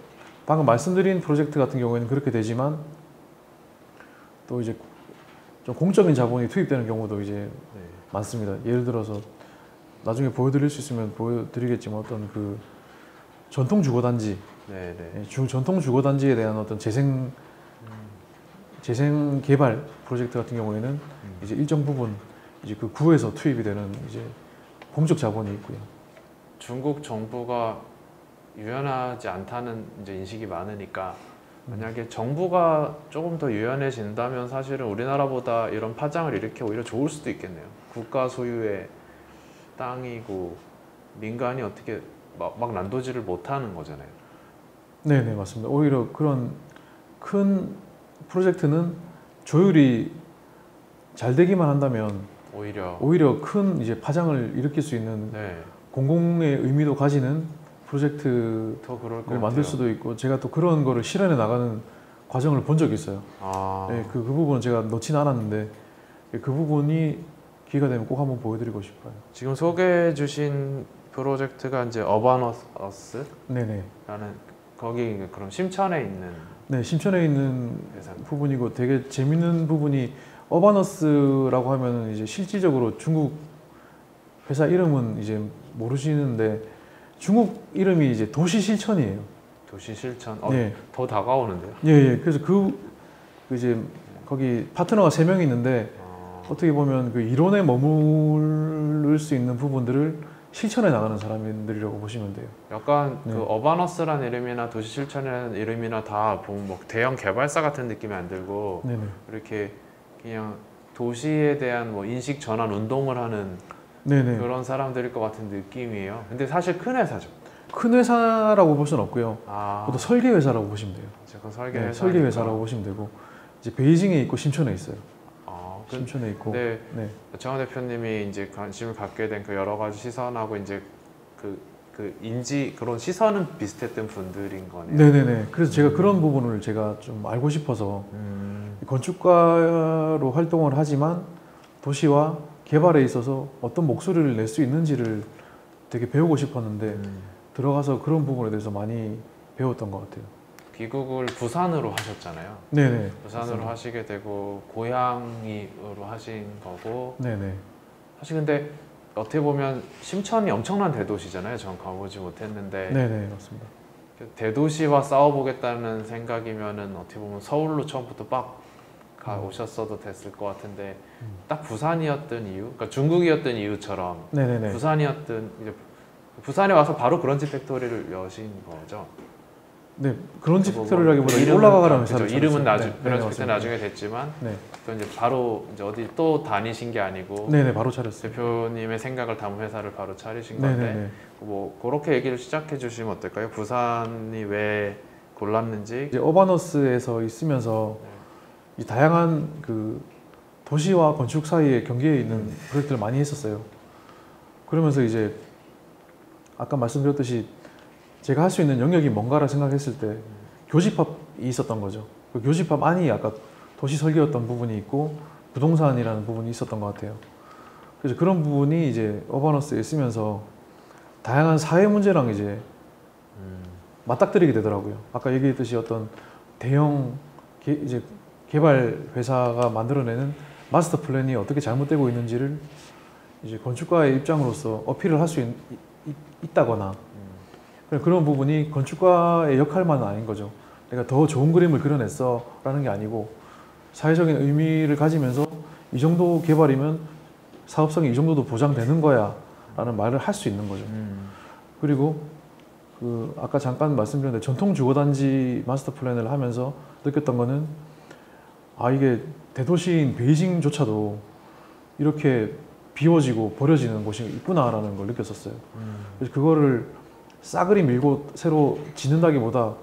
방금 말씀드린 프로젝트 같은 경우에는 그렇게 되지만 또 이제 좀 공적인 자본이 투입되는 경우도 이제 많습니다. 예를 들어서 나중에 보여드릴 수 있으면 보여드리겠지만 어떤 그 전통 주거단지, 전통 주거단지에 대한 어떤 재생 개발 프로젝트 같은 경우에는 이제 일정 부분 이제 그 구에서 투입이 되는 이제 공적 자본이 있고요. 중국 정부가 유연하지 않다는 이제 인식이 많으니까 만약에 정부가 조금 더 유연해진다면 사실은 우리나라보다 이런 파장을 일으켜 오히려 좋을 수도 있겠네요. 국가 소유의 땅이고 민간이 어떻게 막 난도질을 못하는 거잖아요. 네, 맞습니다. 오히려 그런 큰 프로젝트는 조율이 잘 되기만 한다면 오히려 큰 이제 파장을 일으킬 수 있는 공공의 의미도 가지는 프로젝트를 만들 수도 있고 제가 또 그런 거를 실현해 나가는 과정을 본 적이 있어요. 네, 그 부분은 제가 놓지는 않았는데 그 부분이 기회가 되면 꼭 한번 보여드리고 싶어요. 지금 소개해 주신 프로젝트가 이제 어바너스라는 거기 그럼 심천에 있는 심천에 있는 회사. 부분이고 되게 재밌는 부분이 어바너스라고 하면은 이제 실질적으로 중국 회사 이름은 이제 모르시는데 중국 이름이 이제 도시실천이에요. 도시실천. 더 다가오는데요. 그래서 이제 거기 파트너가 3명이 있는데 어떻게 보면 그 이론에 머무를 수 있는 부분들을 실천해 나가는 사람들이라고 보시면 돼요. 약간 그 어바너스라는 이름이나 도시실천이라는 이름이나 다 보면 뭐 대형 개발사 같은 느낌이 안 들고 이렇게 그냥 도시에 대한 뭐 인식 전환 운동을 하는 그런 사람들일 것 같은 느낌이에요. 근데 사실 큰 회사죠. 큰 회사라고 볼 수는 없고요. 또 설계 회사라고 보시면 돼요. 설계 회사라고 보시면 되고 이제 베이징에 있고 심천에 있어요. 그, 심천에 있고. 근데 네. 장호 대표님이 이제 관심을 갖게 된 그 여러 가지 시선하고 이제 그 인지 그런 시선은 비슷했던 분들인 거네요. 네네네. 그래서 제가 그런 부분을 제가 좀 알고 싶어서 건축가로 활동을 하지만 도시와 개발에 있어서 어떤 목소리를 낼 수 있는지를 되게 배우고 싶었는데 들어가서 그런 부분에 대해서 많이 배웠던 것 같아요. 귀국을 부산으로 하셨잖아요. 네네. 부산으로 맞습니다. 하시게 되고 고향으로 하신 거고 네네. 사실 근데 어떻게 보면 심천이 엄청난 대도시잖아요. 전 가보지 못했는데 네네 맞습니다. 대도시와 싸워보겠다는 생각이면은 어떻게 보면 서울로 처음부터 빡 오셨어도 됐을 것 같은데 딱 부산이었던 이유, 그러니까 중국이었던 이유처럼 네네네. 부산이었던 이제 부산에 와서 바로 그런지 팩토리를 여신 거죠. 네 그런지 뭐 팩토리라기보다 이름은- 올라가라는 그죠. 회사를 이름은 찾았어요. 나중 그런지 팩토리 맞습니다. 나중에 됐지만 네. 또 이제 바로 이제 어디 또 다니신 게 아니고 네네 바로 차렸어요. 대표님의 생각을 담은 회사를 바로 차리신 건데 네네네. 뭐 그렇게 얘기를 시작해 주시면 어떨까요? 부산이 왜 골랐는지. 이제 어바너스에서 있으면서 이 다양한 그 도시와 건축 사이의 경계에 있는 프로젝트를 많이 했었어요. 그러면서 이제 아까 말씀드렸듯이 제가 할 수 있는 영역이 뭔가를 생각했을 때 교집합이 있었던 거죠. 그 교집합 안이 아까 도시 설계였던 부분이 있고 부동산이라는 부분이 있었던 것 같아요. 그래서 그런 부분이 이제 어바너스에 있으면서 다양한 사회 문제랑 이제 맞닥뜨리게 되더라고요. 아까 얘기했듯이 어떤 대형 이제 개발 회사가 만들어내는 마스터 플랜이 어떻게 잘못되고 있는지를 이제 건축가의 입장으로서 어필을 할 수 있다거나 그런 부분이 건축가의 역할만은 아닌 거죠. 내가 더 좋은 그림을 그려냈어 라는 게 아니고 사회적인 의미를 가지면서 이 정도 개발이면 사업성이 이 정도도 보장되는 거야 라는 말을 할 수 있는 거죠. 그리고 그 아까 잠깐 말씀드렸는데 전통 주거단지 마스터 플랜을 하면서 느꼈던 거는 아 이게 대도시인 베이징조차도 이렇게 비워지고 버려지는 곳이 있구나라는 걸 느꼈었어요. 그래서 그거를 싸그리 밀고 새로 짓는다기보다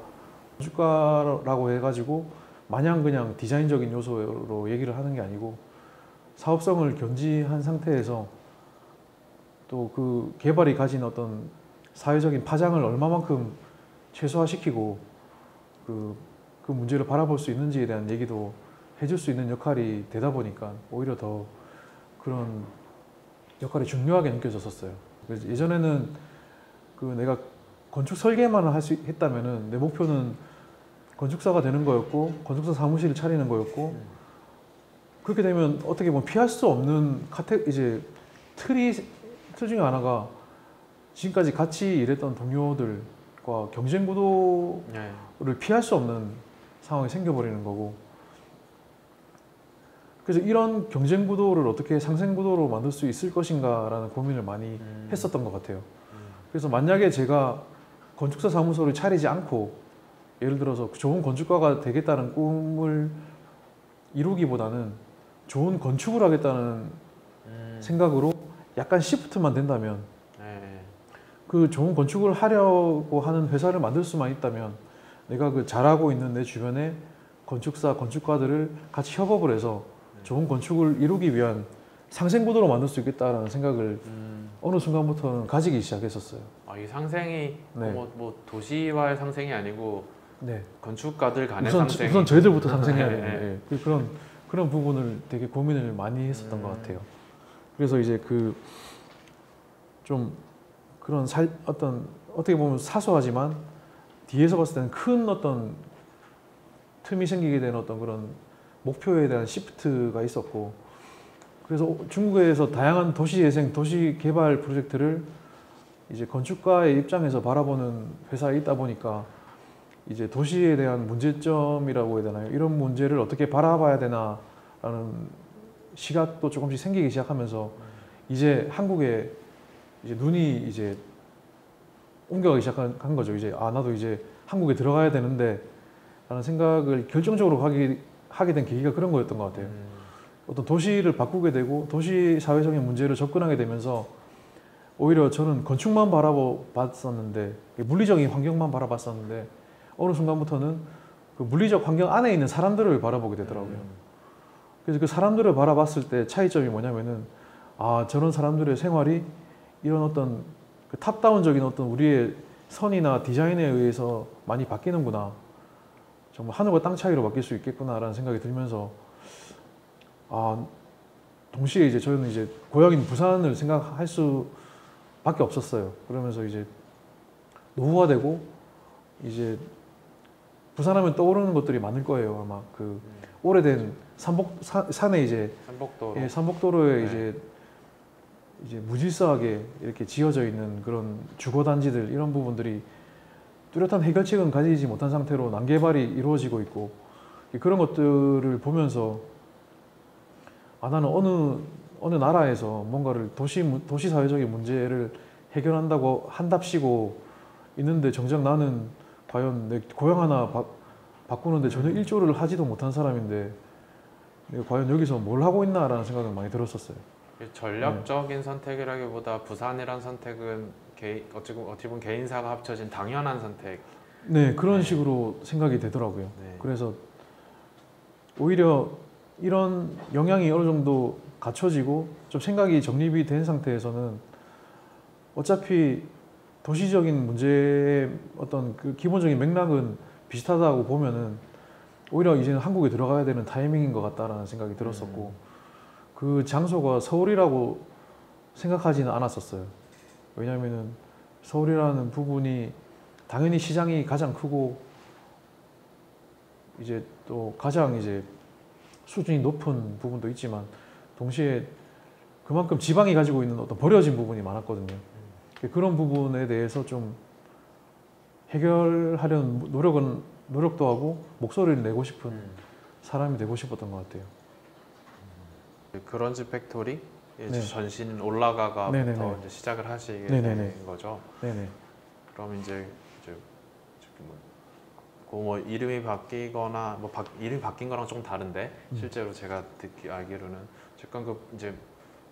건축가라고 해가지고 마냥 그냥 디자인적인 요소로 얘기를 하는 게 아니고 사업성을 견지한 상태에서 또 그 개발이 가진 어떤 사회적인 파장을 얼마만큼 최소화시키고 그 문제를 바라볼 수 있는지에 대한 얘기도 해줄 수 있는 역할이 되다 보니까 오히려 더 그런 역할이 중요하게 느껴졌었어요. 그래서 예전에는 그 내가 건축 설계만 했다면은 내 목표는 건축사가 되는 거였고 건축사 사무실을 차리는 거였고 그렇게 되면 어떻게 보면 피할 수 없는 틀 중에 하나가 지금까지 같이 일했던 동료들과 경쟁 구도를 피할 수 없는 상황이 생겨버리는 거고 그래서 이런 경쟁 구도를 어떻게 상생 구도로 만들 수 있을 것인가라는 고민을 많이 했었던 것 같아요. 그래서 만약에 제가 건축사 사무소를 차리지 않고 예를 들어서 좋은 건축가가 되겠다는 꿈을 이루기보다는 좋은 건축을 하겠다는 생각으로 약간 시프트만 된다면 그 좋은 건축을 하려고 하는 회사를 만들 수만 있다면 내가 그 잘하고 있는 내 주변에 건축사, 건축가들을 같이 협업을 해서 좋은 건축을 이루기 위한 상생구도로 만들 수 있겠다라는 생각을 어느 순간부터는 가지기 시작했었어요. 이 상생이 네. 뭐 도시와의 상생이 아니고 네. 건축가들 간의 상생. 우선 저희들부터 상생해야 네, 되는데 그런 부분을 되게 고민을 많이 했었던 것 같아요. 그래서 이제 그 좀 그런 어떤 어떻게 보면 사소하지만 뒤에서 봤을 때는 큰 어떤 틈이 생기게 된 어떤 그런 목표에 대한 시프트가 있었고 그래서 중국에서 다양한 도시재생, 도시개발 프로젝트를 이제 건축가의 입장에서 바라보는 회사에 있다 보니까 이제 도시에 대한 문제점이라고 해야 되나요? 이런 문제를 어떻게 바라봐야 되나라는 시각도 조금씩 생기기 시작하면서 이제 한국에 이제 눈이 이제 옮겨가기 시작한 거죠. 이제 나도 이제 한국에 들어가야 되는데 라는 생각을 결정적으로 하게 된 계기가 그런 거였던 것 같아요. 어떤 도시를 바꾸게 되고 도시 사회적인 문제를 접근하게 되면서 오히려 저는 건축만 바라봤었는데 물리적인 환경만 바라봤었는데 어느 순간부터는 그 물리적 환경 안에 있는 사람들을 바라보게 되더라고요. 그래서 그 사람들을 바라봤을 때 차이점이 뭐냐면은 아 저런 사람들의 생활이 이런 어떤 그 탑다운적인 어떤 우리의 선이나 디자인에 의해서 많이 바뀌는구나. 정말 하늘과 땅 차이로 바뀔 수 있겠구나라는 생각이 들면서 아 동시에 이제 저는 이제 고향인 부산을 생각할 수밖에 없었어요. 그러면서 이제 노후가 되고 이제 부산하면 떠오르는 것들이 많을 거예요. 아마 그 오래된 산에 이제 삼복도로. 예, 삼복도로에 네. 이제 무질서하게 이렇게 지어져 있는 그런 주거 단지들 이런 부분들이 뚜렷한 해결책은 가지지 못한 상태로 난개발이 이루어지고 있고 그런 것들을 보면서 아 나는 어느 나라에서 뭔가를 도시 사회적인 문제를 해결한다고 한답시고 있는데 정작 나는 과연 내 고향 하나 바꾸는데 전혀 일조를 하지도 못한 사람인데 내가 과연 여기서 뭘 하고 있나라는 생각은 많이 들었었어요. 전략적인 선택이라기보다 부산이란 선택은 어찌 보면 개인사가 합쳐진 당연한 선택. 네, 그런 네. 식으로 생각이 되더라고요. 네. 그래서 오히려 이런 영향이 어느 정도 갖춰지고 좀 생각이 정립이 된 상태에서는 어차피 도시적인 문제의 어떤 그 기본적인 맥락은 비슷하다고 보면은 오히려 이제는 한국에 들어가야 되는 타이밍인 것 같다라는 생각이 들었었고 그 장소가 서울이라고 생각하지는 않았었어요. 왜냐하면은 서울이라는 부분이 당연히 시장이 가장 크고 이제 또 가장 이제 수준이 높은 부분도 있지만 동시에 그만큼 지방이 가지고 있는 어떤 버려진 부분이 많았거든요. 그런 부분에 대해서 좀 해결하려는 노력도 하고 목소리를 내고 싶은 사람이 되고 싶었던 것 같아요. 그런지 팩토리 이제 네. 전신 올라가가부터 네네네. 이제 시작을 하시게 네네네. 된 거죠. 네네. 그럼 이제 뭐 이름이 바뀌거나 이름이 바뀐 거랑 좀 다른데 실제로 제가 알기로는 잠깐 그 이제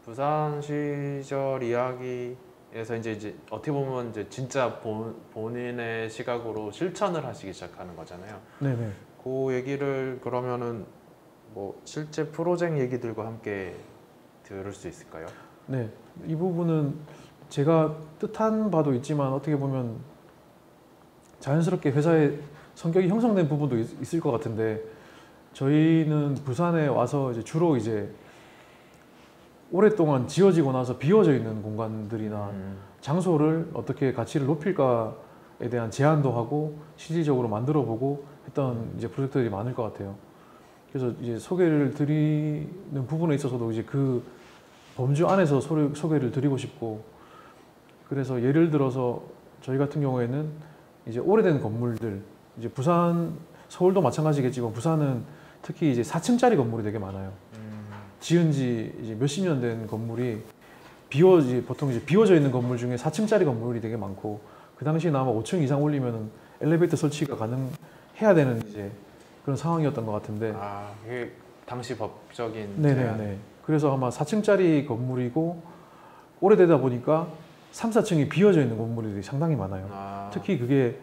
부산 시절 이야기에서 이제 어떻게 보면 이제 진짜 본인의 시각으로 실천을 하시기 시작하는 거잖아요. 네네. 그 얘기를 그러면은 뭐 실제 프로젝트 얘기들과 함께 들을 수 있을까요? 네. 이 부분은 제가 뜻한 바도 있지만 어떻게 보면 자연스럽게 회사의 성격이 형성된 부분도 있을 것 같은데 저희는 부산에 와서 이제 주로 이제 오랫동안 지어지고 나서 비워져 있는 공간들이나 장소를 어떻게 가치를 높일까에 대한 제안도 하고 실질적으로 만들어 보고 했던 이제 프로젝트들이 많을 것 같아요. 그래서 이제 소개를 드리는 부분에 있어서도 이제 그 범주 안에서 소개를 드리고 싶고 그래서 예를 들어서 저희 같은 경우에는 이제 오래된 건물들 이제 부산 서울도 마찬가지겠지만 부산은 특히 이제 4층짜리 건물이 되게 많아요. 지은 지 이제 몇십 년 된 건물이 보통 이제 비워져 있는 건물 중에 4층짜리 건물이 되게 많고 그 당시에 아마 5층 이상 올리면은 엘리베이터 설치가 가능해야 되는 이제 그런 상황이었던 것 같은데. 아, 이게 당시 법적인 네네네. 그래서 아마 4층짜리 건물이고 오래되다 보니까 3, 4층이 비어져 있는 건물들이 상당히 많아요. 특히 그게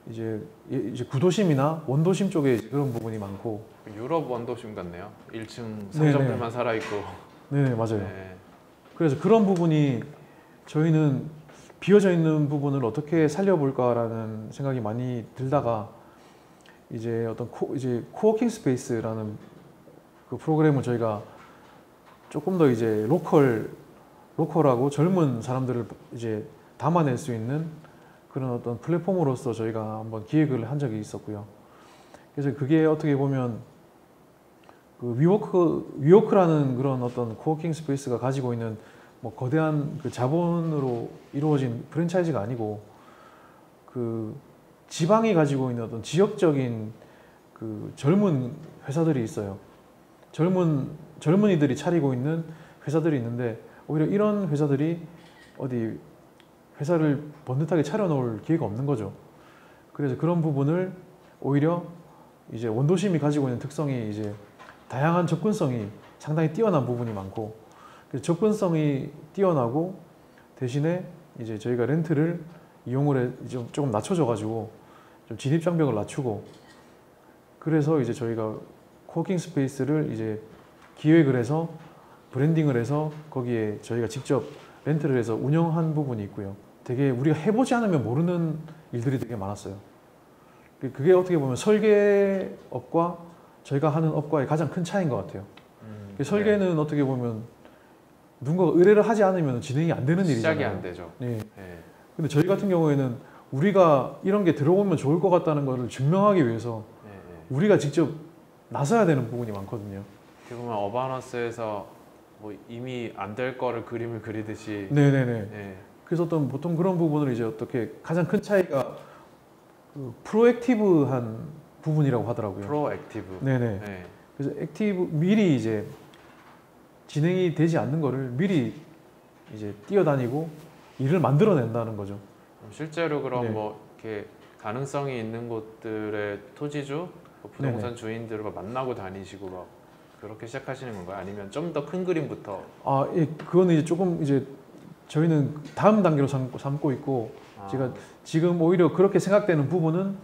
이제 구도심이나 원도심 쪽에 이제 그런 부분이 많고 유럽 원도심 같네요. 1층 상점들만 살아있고. 네네 맞아요. 네. 그래서 그런 부분이 저희는 비어져 있는 부분을 어떻게 살려볼까라는 생각이 많이 들다가 이제 어떤 코워킹 스페이스라는 그 프로그램을 저희가 조금 더 이제 로컬하고 젊은 사람들을 이제 담아낼 수 있는 그런 어떤 플랫폼으로서 저희가 한번 기획을 한 적이 있었고요. 그래서 그게 어떻게 보면 그 위워크라는 그런 어떤 코워킹 스페이스가 가지고 있는 뭐 거대한 그 자본으로 이루어진 프랜차이즈가 아니고 그 지방이 가지고 있는 어떤 지역적인 그 젊은 회사들이 있어요. 젊은이들이 차리고 있는 회사들이 있는데 오히려 이런 회사들이 어디 회사를 번듯하게 차려놓을 기회가 없는 거죠. 그래서 그런 부분을 오히려 이제 원도심이 가지고 있는 특성이 이제 다양한 접근성이 상당히 뛰어난 부분이 많고 그래서 접근성이 뛰어나고 대신에 이제 저희가 렌트를 이용을 조금 낮춰져 가지고 좀 진입 장벽을 낮추고 그래서 이제 저희가 코워킹 스페이스를 이제 기획을 해서 브랜딩을 해서 거기에 저희가 직접 렌트를 해서 운영한 부분이 있고요. 되게 우리가 해보지 않으면 모르는 일들이 되게 많았어요. 그게 어떻게 보면 설계업과 저희가 하는 업과의 가장 큰 차이인 것 같아요. 설계는 어떻게 보면 누군가가 의뢰를 하지 않으면 진행이 안 되는 일이잖아요. 시작이 안 되죠. 네. 네. 근데 저희 같은 경우에는 우리가 이런 게 들어오면 좋을 것 같다는 것을 증명하기 위해서 네, 네. 우리가 직접 나서야 되는 부분이 많거든요. 어떻게 보면 어바너스에서 뭐 이미 안 될 거를 그림을 그리듯이 네네네. 네. 그래서 어떤 보통 그런 부분을 이제 어떻게 가장 큰 차이가 그 프로액티브한 부분이라고 하더라고요. 프로액티브. 네네. 네. 그래서 액티브 미리 이제 진행이 되지 않는 거를 미리 이제 뛰어다니고 일을 만들어낸다는 거죠. 실제로 그럼 네. 뭐 이렇게 가능성이 있는 곳들의 토지주, 뭐 부동산 네네. 주인들과 만나고 다니시고 막 그렇게 시작하시는 건가요? 아니면 좀 더 큰 그림부터? 아, 예, 그거는 이제 조금 이제 저희는 다음 단계로 삼고 있고 제가 지금 오히려 그렇게 생각되는 부분은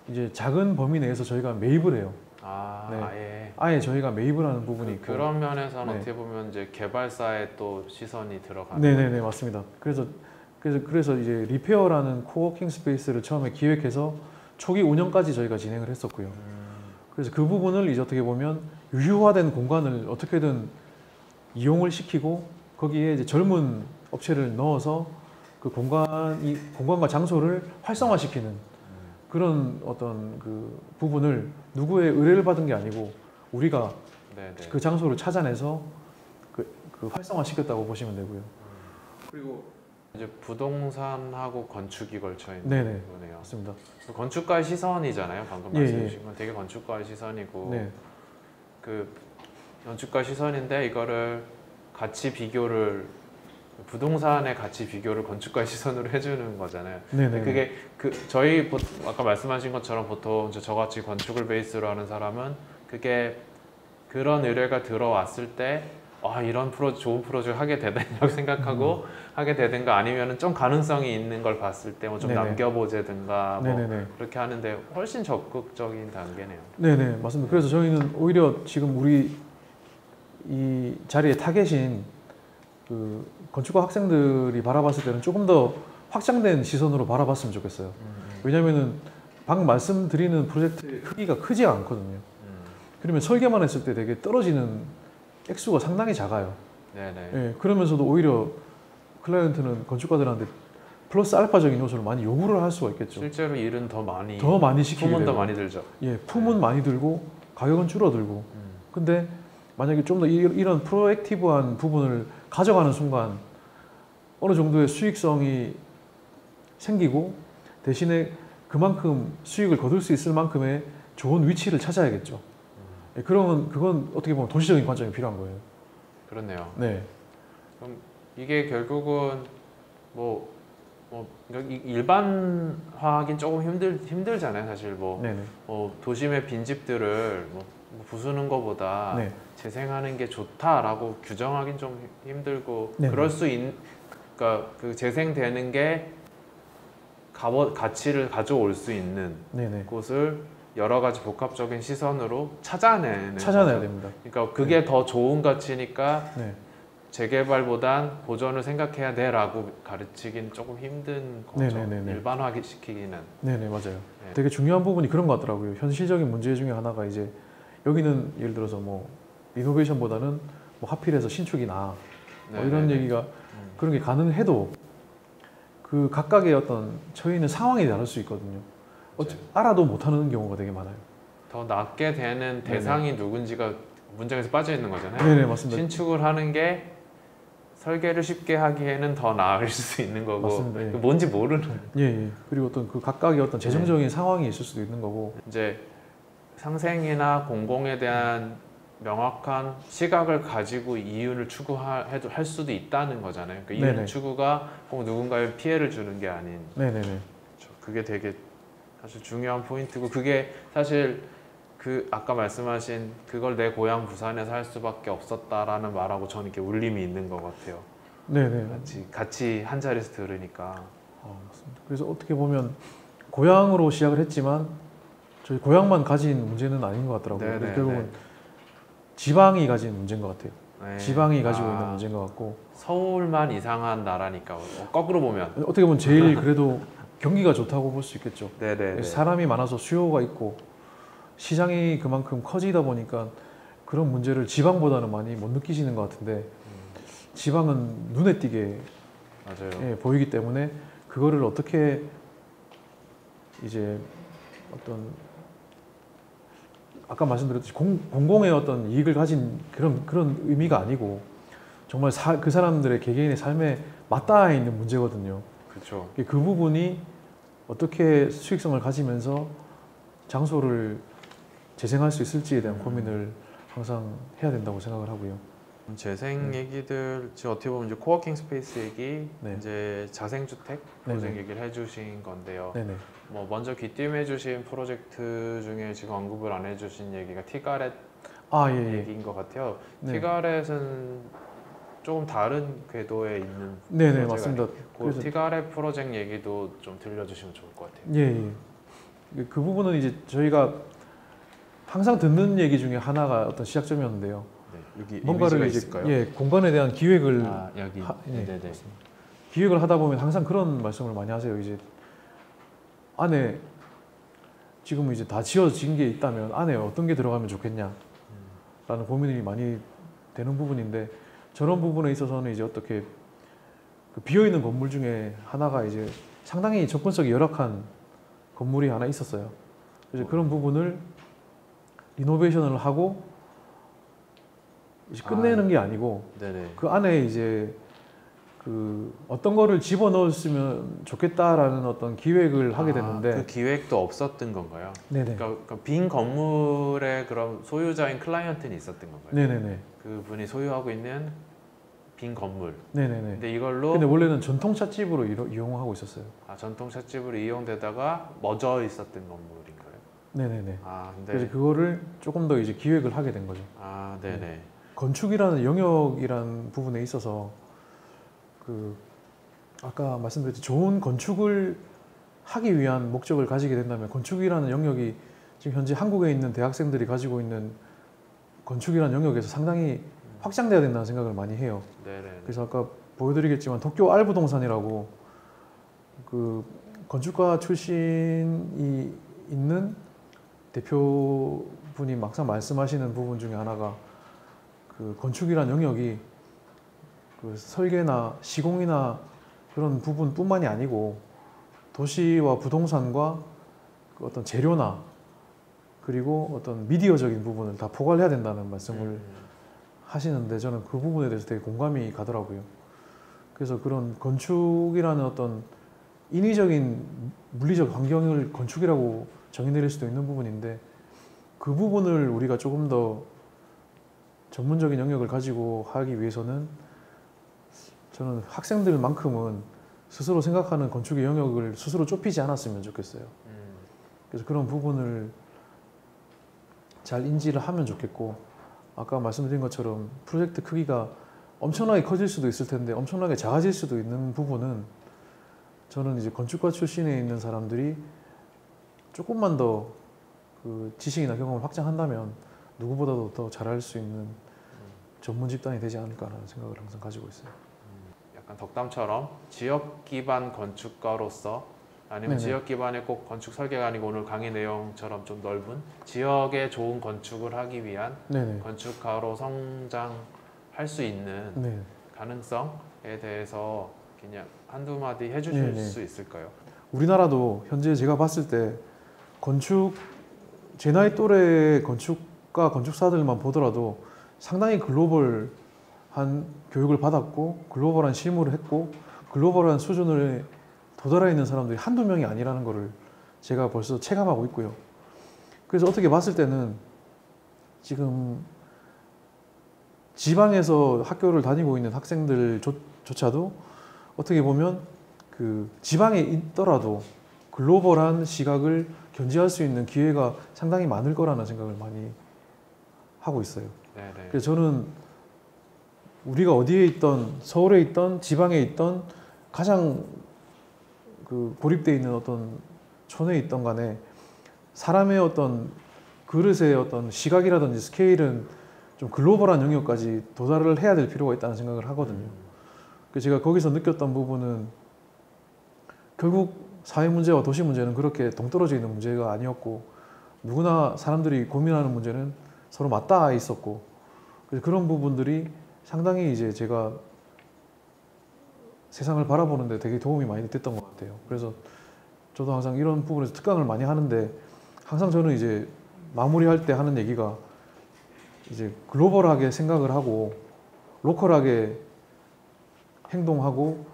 이제 작은 범위 내에서 저희가 매입을 해요. 네. 아예. 아예 저희가 매입을 하는 부분이 있고. 그런 면에서는 네. 어떻게 보면 이제 개발사의 또 시선이 들어가는. 네네네 맞습니다. 그래서 이제 리페어라는 코워킹 스페이스를 처음에 기획해서 초기 운영까지 저희가 진행을 했었고요. 그래서 그 부분을 이제 어떻게 보면 유휴화된 공간을 어떻게든 이용을 시키고 거기에 이제 젊은 업체를 넣어서 그 공간과 장소를 활성화시키는 그런 어떤 그 부분을 누구의 의뢰를 받은 게 아니고 우리가 네네. 그 장소를 찾아내서 그 활성화시켰다고 보시면 되고요. 그리고 이제 부동산하고 건축이 걸쳐 있는 네네. 거네요. 맞습니다. 건축가의 시선이잖아요. 방금 예, 말씀해 주신 건 되게 건축가의 시선이고 네. 그 건축가 시선인데 이거를 같이 비교를 부동산의 가치 비교를 건축가의 시선으로 해주는 거잖아요. 네네. 그게 아까 말씀하신 것처럼 보통 이제 저같이 건축을 베이스로 하는 사람은 그게 그런 의뢰가 들어왔을 때 이런 좋은 프로젝트 하게 되겠냐고 생각하고 하게 되든가 아니면은 좀 가능성이 있는 걸 봤을 때 뭐 좀 네네. 남겨보자든가 뭐 네네네. 그렇게 하는데 훨씬 적극적인 단계네요. 네네 맞습니다. 그래서 저희는 오히려 지금 우리 이 자리에 타 계신 그 건축가 학생들이 바라봤을 때는 조금 더 확장된 시선으로 바라봤으면 좋겠어요. 왜냐면은 방금 말씀드리는 프로젝트의 크기가 크지 않거든요. 그러면 설계만 했을 때 되게 떨어지는 액수가 상당히 작아요. 네네. 예, 그러면서도 오히려 클라이언트는 건축가들한테 플러스 알파적인 요소를 많이 요구를 할 수가 있겠죠. 실제로 일은 더 많이 시키게 품은 더 되고. 많이 들죠. 예, 품은 많이 들고 가격은 줄어들고. 근데 만약에 좀 더 이런 프로액티브한 부분을 가져가는 순간 어느 정도의 수익성이 생기고 대신에 그만큼 수익을 거둘 수 있을 만큼의 좋은 위치를 찾아야겠죠. 예, 그건 어떻게 보면 도시적인 관점이 필요한 거예요. 그렇네요. 네. 그럼 이게 결국은 일반화하긴 조금 힘들잖아요. 사실 네네. 도심의 빈집들을 부수는 것보다 네. 재생하는 게 좋다라고 규정하긴 좀 힘들고 네네. 그러니까 그 재생되는 게 가치를 가져올 수 있는 네네. 곳을 여러 가지 복합적인 시선으로 찾아내야 됩니다. 그러니까 그게 더 좋은 가치니까 네. 재개발보단 보존을 생각해야 돼라고 가르치긴 조금 힘든 거죠. 네네네네. 일반화시키기는. 네네 맞아요. 네. 되게 중요한 부분이 그런 것 같더라고요. 현실적인 문제 중에 하나가 이제 여기는 예를 들어서 뭐 이노베이션보다는 뭐 하필해서 신축이 나 이런 네네네. 얘기가 그런 게 가능해도 그 각각의 어떤 처해 있는 상황이 다를 수 있거든요. 알아도 못하는 경우가 되게 많아요. 더 낫게 되는 대상이 누군지가 문장에서 빠져 있는 거잖아요. 네네 맞습니다. 신축을 하는 게 설계를 쉽게 하기에는 더 나을 수 있는 거고 맞습니다. 예. 뭔지 모르는 예. 그리고 어떤 그 각각의 어떤 재정적인 상황이 있을 수도 있는 거고. 이제 상생이나 공공에 대한 명확한 시각을 가지고 이윤을 추구할 수도 있다는 거잖아요. 그러니까 이윤 네네. 추구가 꼭 누군가에 피해를 주는 게 아닌. 네네네. 그게 되게 사실 중요한 포인트고 그게 사실 그 아까 말씀하신 그걸 내 고향 부산에서 할 수밖에 없었다라는 말하고 저는 이렇게 울림이 있는 것 같아요. 네네. 같이 한 자리에서 들으니까. 맞습니다. 그래서 어떻게 보면 고향으로 시작을 했지만 저희 고향만 가진 문제는 아닌 것 같더라고요. 네네네. 결국은 지방이 가진 문제인 것 같아요. 네. 지방이 가지고 아, 있는 문제인 것 같고 서울만 이상한 나라니까 거꾸로 보면. 어떻게 보면 제일 그래도 경기가 좋다고 볼 수 있겠죠. 네네. 사람이 많아서 수요가 있고 시장이 그만큼 커지다 보니까 그런 문제를 지방보다는 많이 못 느끼시는 것 같은데 지방은 눈에 띄게 맞아요. 보이기 때문에 그거를 어떻게 이제 어떤 아까 말씀드렸듯이 공공의 어떤 이익을 가진 그런 의미가 아니고 정말 그 사람들의 개개인의 삶에 맞닿아 있는 문제거든요. 그렇죠. 그 부분이 어떻게 수익성을 가지면서 장소를 재생할 수 있을지에 대한 고민을 항상 해야 된다고 생각을 하고요. 재생 얘기들 지금 어떻게 보면 이제 코워킹 스페이스 얘기, 네. 이제 자생주택 프로젝트 네네. 얘기를 해주신 건데요. 네네. 뭐 먼저 귀띔해주신 프로젝트 중에 지금 언급을 안 해주신 얘기가 티가렛 아, 예, 예. 얘기인 것 같아요. 네. 티가렛은 조금 다른 궤도에 있는 네네, 프로젝트 맞습니다. 그 그래서 티가렛 프로젝트 얘기도 좀 들려주시면 좋을 것 같아요. 예, 예. 그 부분은 이제 저희가 항상 듣는 얘기 중에 하나가 어떤 시작점이었는데요. 네, 여기 뭔가를 이미지가 이제 있을까요? 공간에 대한 기획을 아 여기 예. 네네. 기획을 하다 보면 항상 그런 말씀을 많이 하세요. 이제 안에 지금 이제 다 지어진 게 있다면 안에 어떤 게 들어가면 좋겠냐라는 고민이 많이 되는 부분인데 저런 부분에 있어서는 이제 어떻게 그 비어 있는 건물 중에 하나가 이제 상당히 접근성이 열악한 건물이 하나 있었어요. 그래서 그런 부분을 리노베이션을 하고 이제 끝내는 게 아니고 네네. 그 안에 이제 그 어떤 거를 집어 넣었으면 좋겠다라는 어떤 기획을 하게 됐는데 그 기획도 없었던 건가요? 네네. 그러니까 빈 건물에 그럼 소유자인 클라이언트는 있었던 건가요? 네네네. 그 분이 소유하고 있는 빈 건물. 네네네. 근데 이걸로 근데 원래는 전통 찻집으로 이용하고 있었어요. 전통 찻집으로 이용되다가 멎어 있었던 건물인가요? 네네네. 근데 그래서 그거를 조금 더 이제 기획을 하게 된 거죠. 네네. 건축이라는 영역이라는 부분에 있어서 그 아까 말씀드렸듯이 좋은 건축을 하기 위한 목적을 가지게 된다면 건축이라는 영역이 지금 현재 한국에 있는 대학생들이 가지고 있는 건축이라는 영역에서 상당히 확장돼야 된다는 생각을 많이 해요. 네네. 그래서 아까 보여드리겠지만 도쿄 알부동산이라고 그 건축가 출신이 있는 대표분이 막상 말씀하시는 부분 중에 하나가 그 건축이라는 영역이 그 설계나 시공이나 그런 부분뿐만이 아니고 도시와 부동산과 그 어떤 재료나 그리고 어떤 미디어적인 부분을 다 포괄해야 된다는 말씀을 하시는데 저는 그 부분에 대해서 되게 공감이 가더라고요. 그래서 그런 건축이라는 어떤 인위적인 물리적 환경을 건축이라고 정의내릴 수도 있는 부분인데 그 부분을 우리가 조금 더 전문적인 영역을 가지고 하기 위해서는 저는 학생들만큼은 스스로 생각하는 건축의 영역을 스스로 좁히지 않았으면 좋겠어요. 그래서 그런 부분을 잘 인지를 하면 좋겠고 아까 말씀드린 것처럼 프로젝트 크기가 엄청나게 커질 수도 있을 텐데 엄청나게 작아질 수도 있는 부분은 저는 이제 건축가 출신에 있는 사람들이 조금만 더 그 지식이나 경험을 확장한다면 누구보다도 더 잘할 수 있는 전문 집단이 되지 않을까라는 생각을 항상 가지고 있어요. 약간 덕담처럼 지역 기반 건축가로서 아니면 네네. 지역 기반의 꼭 건축 설계가 아니고 오늘 강의 내용처럼 좀 넓은 지역에 좋은 건축을 하기 위한 네네. 건축가로 성장할 수 있는 네. 가능성에 대해서 그냥 한두 마디 해주실 네네. 수 있을까요? 우리나라도 현재 제가 봤을 때 건축 제 나이 또래의 건축가 건축사들만 보더라도 상당히 글로벌한 교육을 받았고 글로벌한 실무를 했고 글로벌한 수준을 도달해 있는 사람들이 한두 명이 아니라는 것을 제가 벌써 체감하고 있고요. 그래서 어떻게 봤을 때는 지금 지방에서 학교를 다니고 있는 학생들조차도 어떻게 보면 그 지방에 있더라도 글로벌한 시각을 견지할 수 있는 기회가 상당히 많을 거라는 생각을 많이 하고 있어요. 네네. 그래서 저는 우리가 어디에 있던 서울에 있던 지방에 있던 가장 그 고립되어 있는 어떤 촌에 있던 간에 사람의 어떤 그릇의 어떤 시각이라든지 스케일은 좀 글로벌한 영역까지 도달을 해야 될 필요가 있다는 생각을 하거든요. 그래서 제가 거기서 느꼈던 부분은 결국 사회 문제와 도시 문제는 그렇게 동떨어져 있는 문제가 아니었고 누구나 사람들이 고민하는 문제는 서로 맞닿아 있었고 그래서 그런 부분들이 상당히 이제 제가 세상을 바라보는데 되게 도움이 많이 됐던 것 같아요. 그래서 저도 항상 이런 부분에서 특강을 많이 하는데 항상 저는 이제 마무리할 때 하는 얘기가 이제 글로벌하게 생각을 하고 로컬하게 행동하고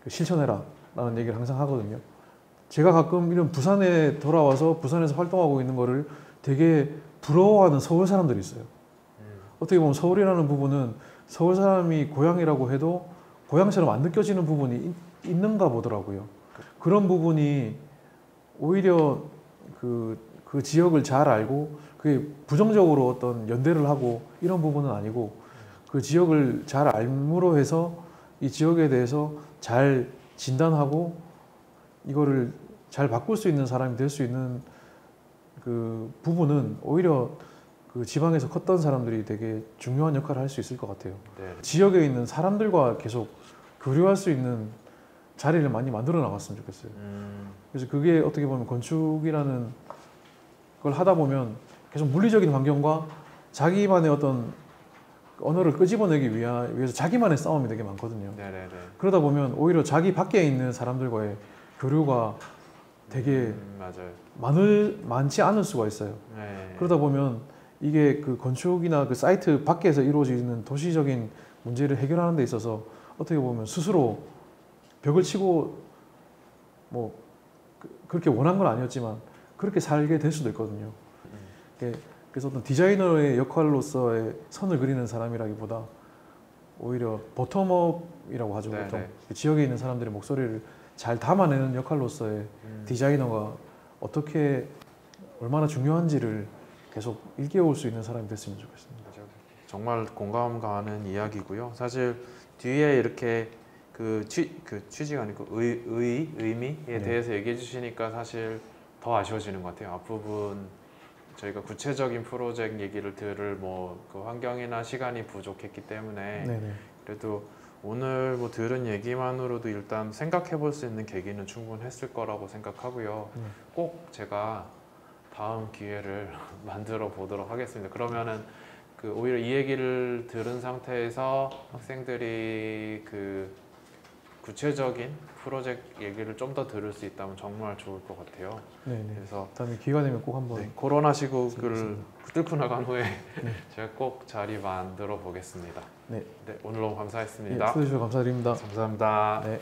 실천해라 라는 얘기를 항상 하거든요. 제가 가끔 이런 부산에 돌아와서 부산에서 활동하고 있는 거를 되게 부러워하는 서울 사람들이 있어요. 어떻게 보면 서울이라는 부분은 서울 사람이 고향이라고 해도 고향처럼 안 느껴지는 부분이 있는가 보더라고요. 그런 부분이 오히려 그 지역을 잘 알고 그게 부정적으로 어떤 연대를 하고 이런 부분은 아니고 그 지역을 잘 알므로 해서 이 지역에 대해서 잘 진단하고 이거를 잘 바꿀 수 있는 사람이 될 수 있는 그 부분은 오히려 그 지방에서 컸던 사람들이 되게 중요한 역할을 할 수 있을 것 같아요. 네. 지역에 있는 사람들과 계속 교류할 수 있는 자리를 많이 만들어 나갔으면 좋겠어요. 그래서 그게 어떻게 보면 건축이라는 걸 하다 보면 계속 물리적인 환경과 자기만의 어떤 언어를 끄집어내기 위해서 자기만의 싸움이 되게 많거든요. 네네네. 그러다 보면 오히려 자기 밖에 있는 사람들과의 교류가 되게 맞아요. 많지 않을 수가 있어요. 네. 그러다 보면 이게 그 건축이나 그 사이트 밖에서 이루어지는 도시적인 문제를 해결하는 데 있어서 어떻게 보면 스스로 벽을 치고 뭐 그렇게 원한 건 아니었지만 그렇게 살게 될 수도 있거든요. 그래서 어떤 디자이너의 역할로서의 선을 그리는 사람이라기보다 오히려 보텀업이라고 하죠. 네네. 보통 지역에 있는 사람들의 목소리를 잘 담아내는 역할로서의 디자이너가 어떻게 얼마나 중요한지를 계속 일깨울 수 있는 사람이 됐으면 좋겠습니다. 정말 공감 가는 이야기고요. 사실 뒤에 이렇게 그 취지가 아니고 의미에 네. 대해서 얘기해 주시니까 사실 더 아쉬워지는 것 같아요. 앞부분 저희가 구체적인 프로젝트 얘기를 들을 그 환경이나 시간이 부족했기 때문에 네네. 그래도 오늘 들은 얘기만으로도 일단 생각해 볼 수 있는 계기는 충분했을 거라고 생각하고요. 꼭 제가 다음 기회를 만들어 보도록 하겠습니다. 그러면은 오히려 이 얘기를 들은 상태에서 학생들이 구체적인 프로젝트 얘기를 좀 더 들을 수 있다면 정말 좋을 것 같아요. 네네. 그래서 다음에 기회가 되면 꼭 한번 코로나 시국을 알겠습니다. 뚫고 나간 후에 제가 꼭 자리 만들어 보겠습니다. 네. 오늘 너무 감사했습니다. 초대해 주셔서 감사드립니다. 감사합니다. 네.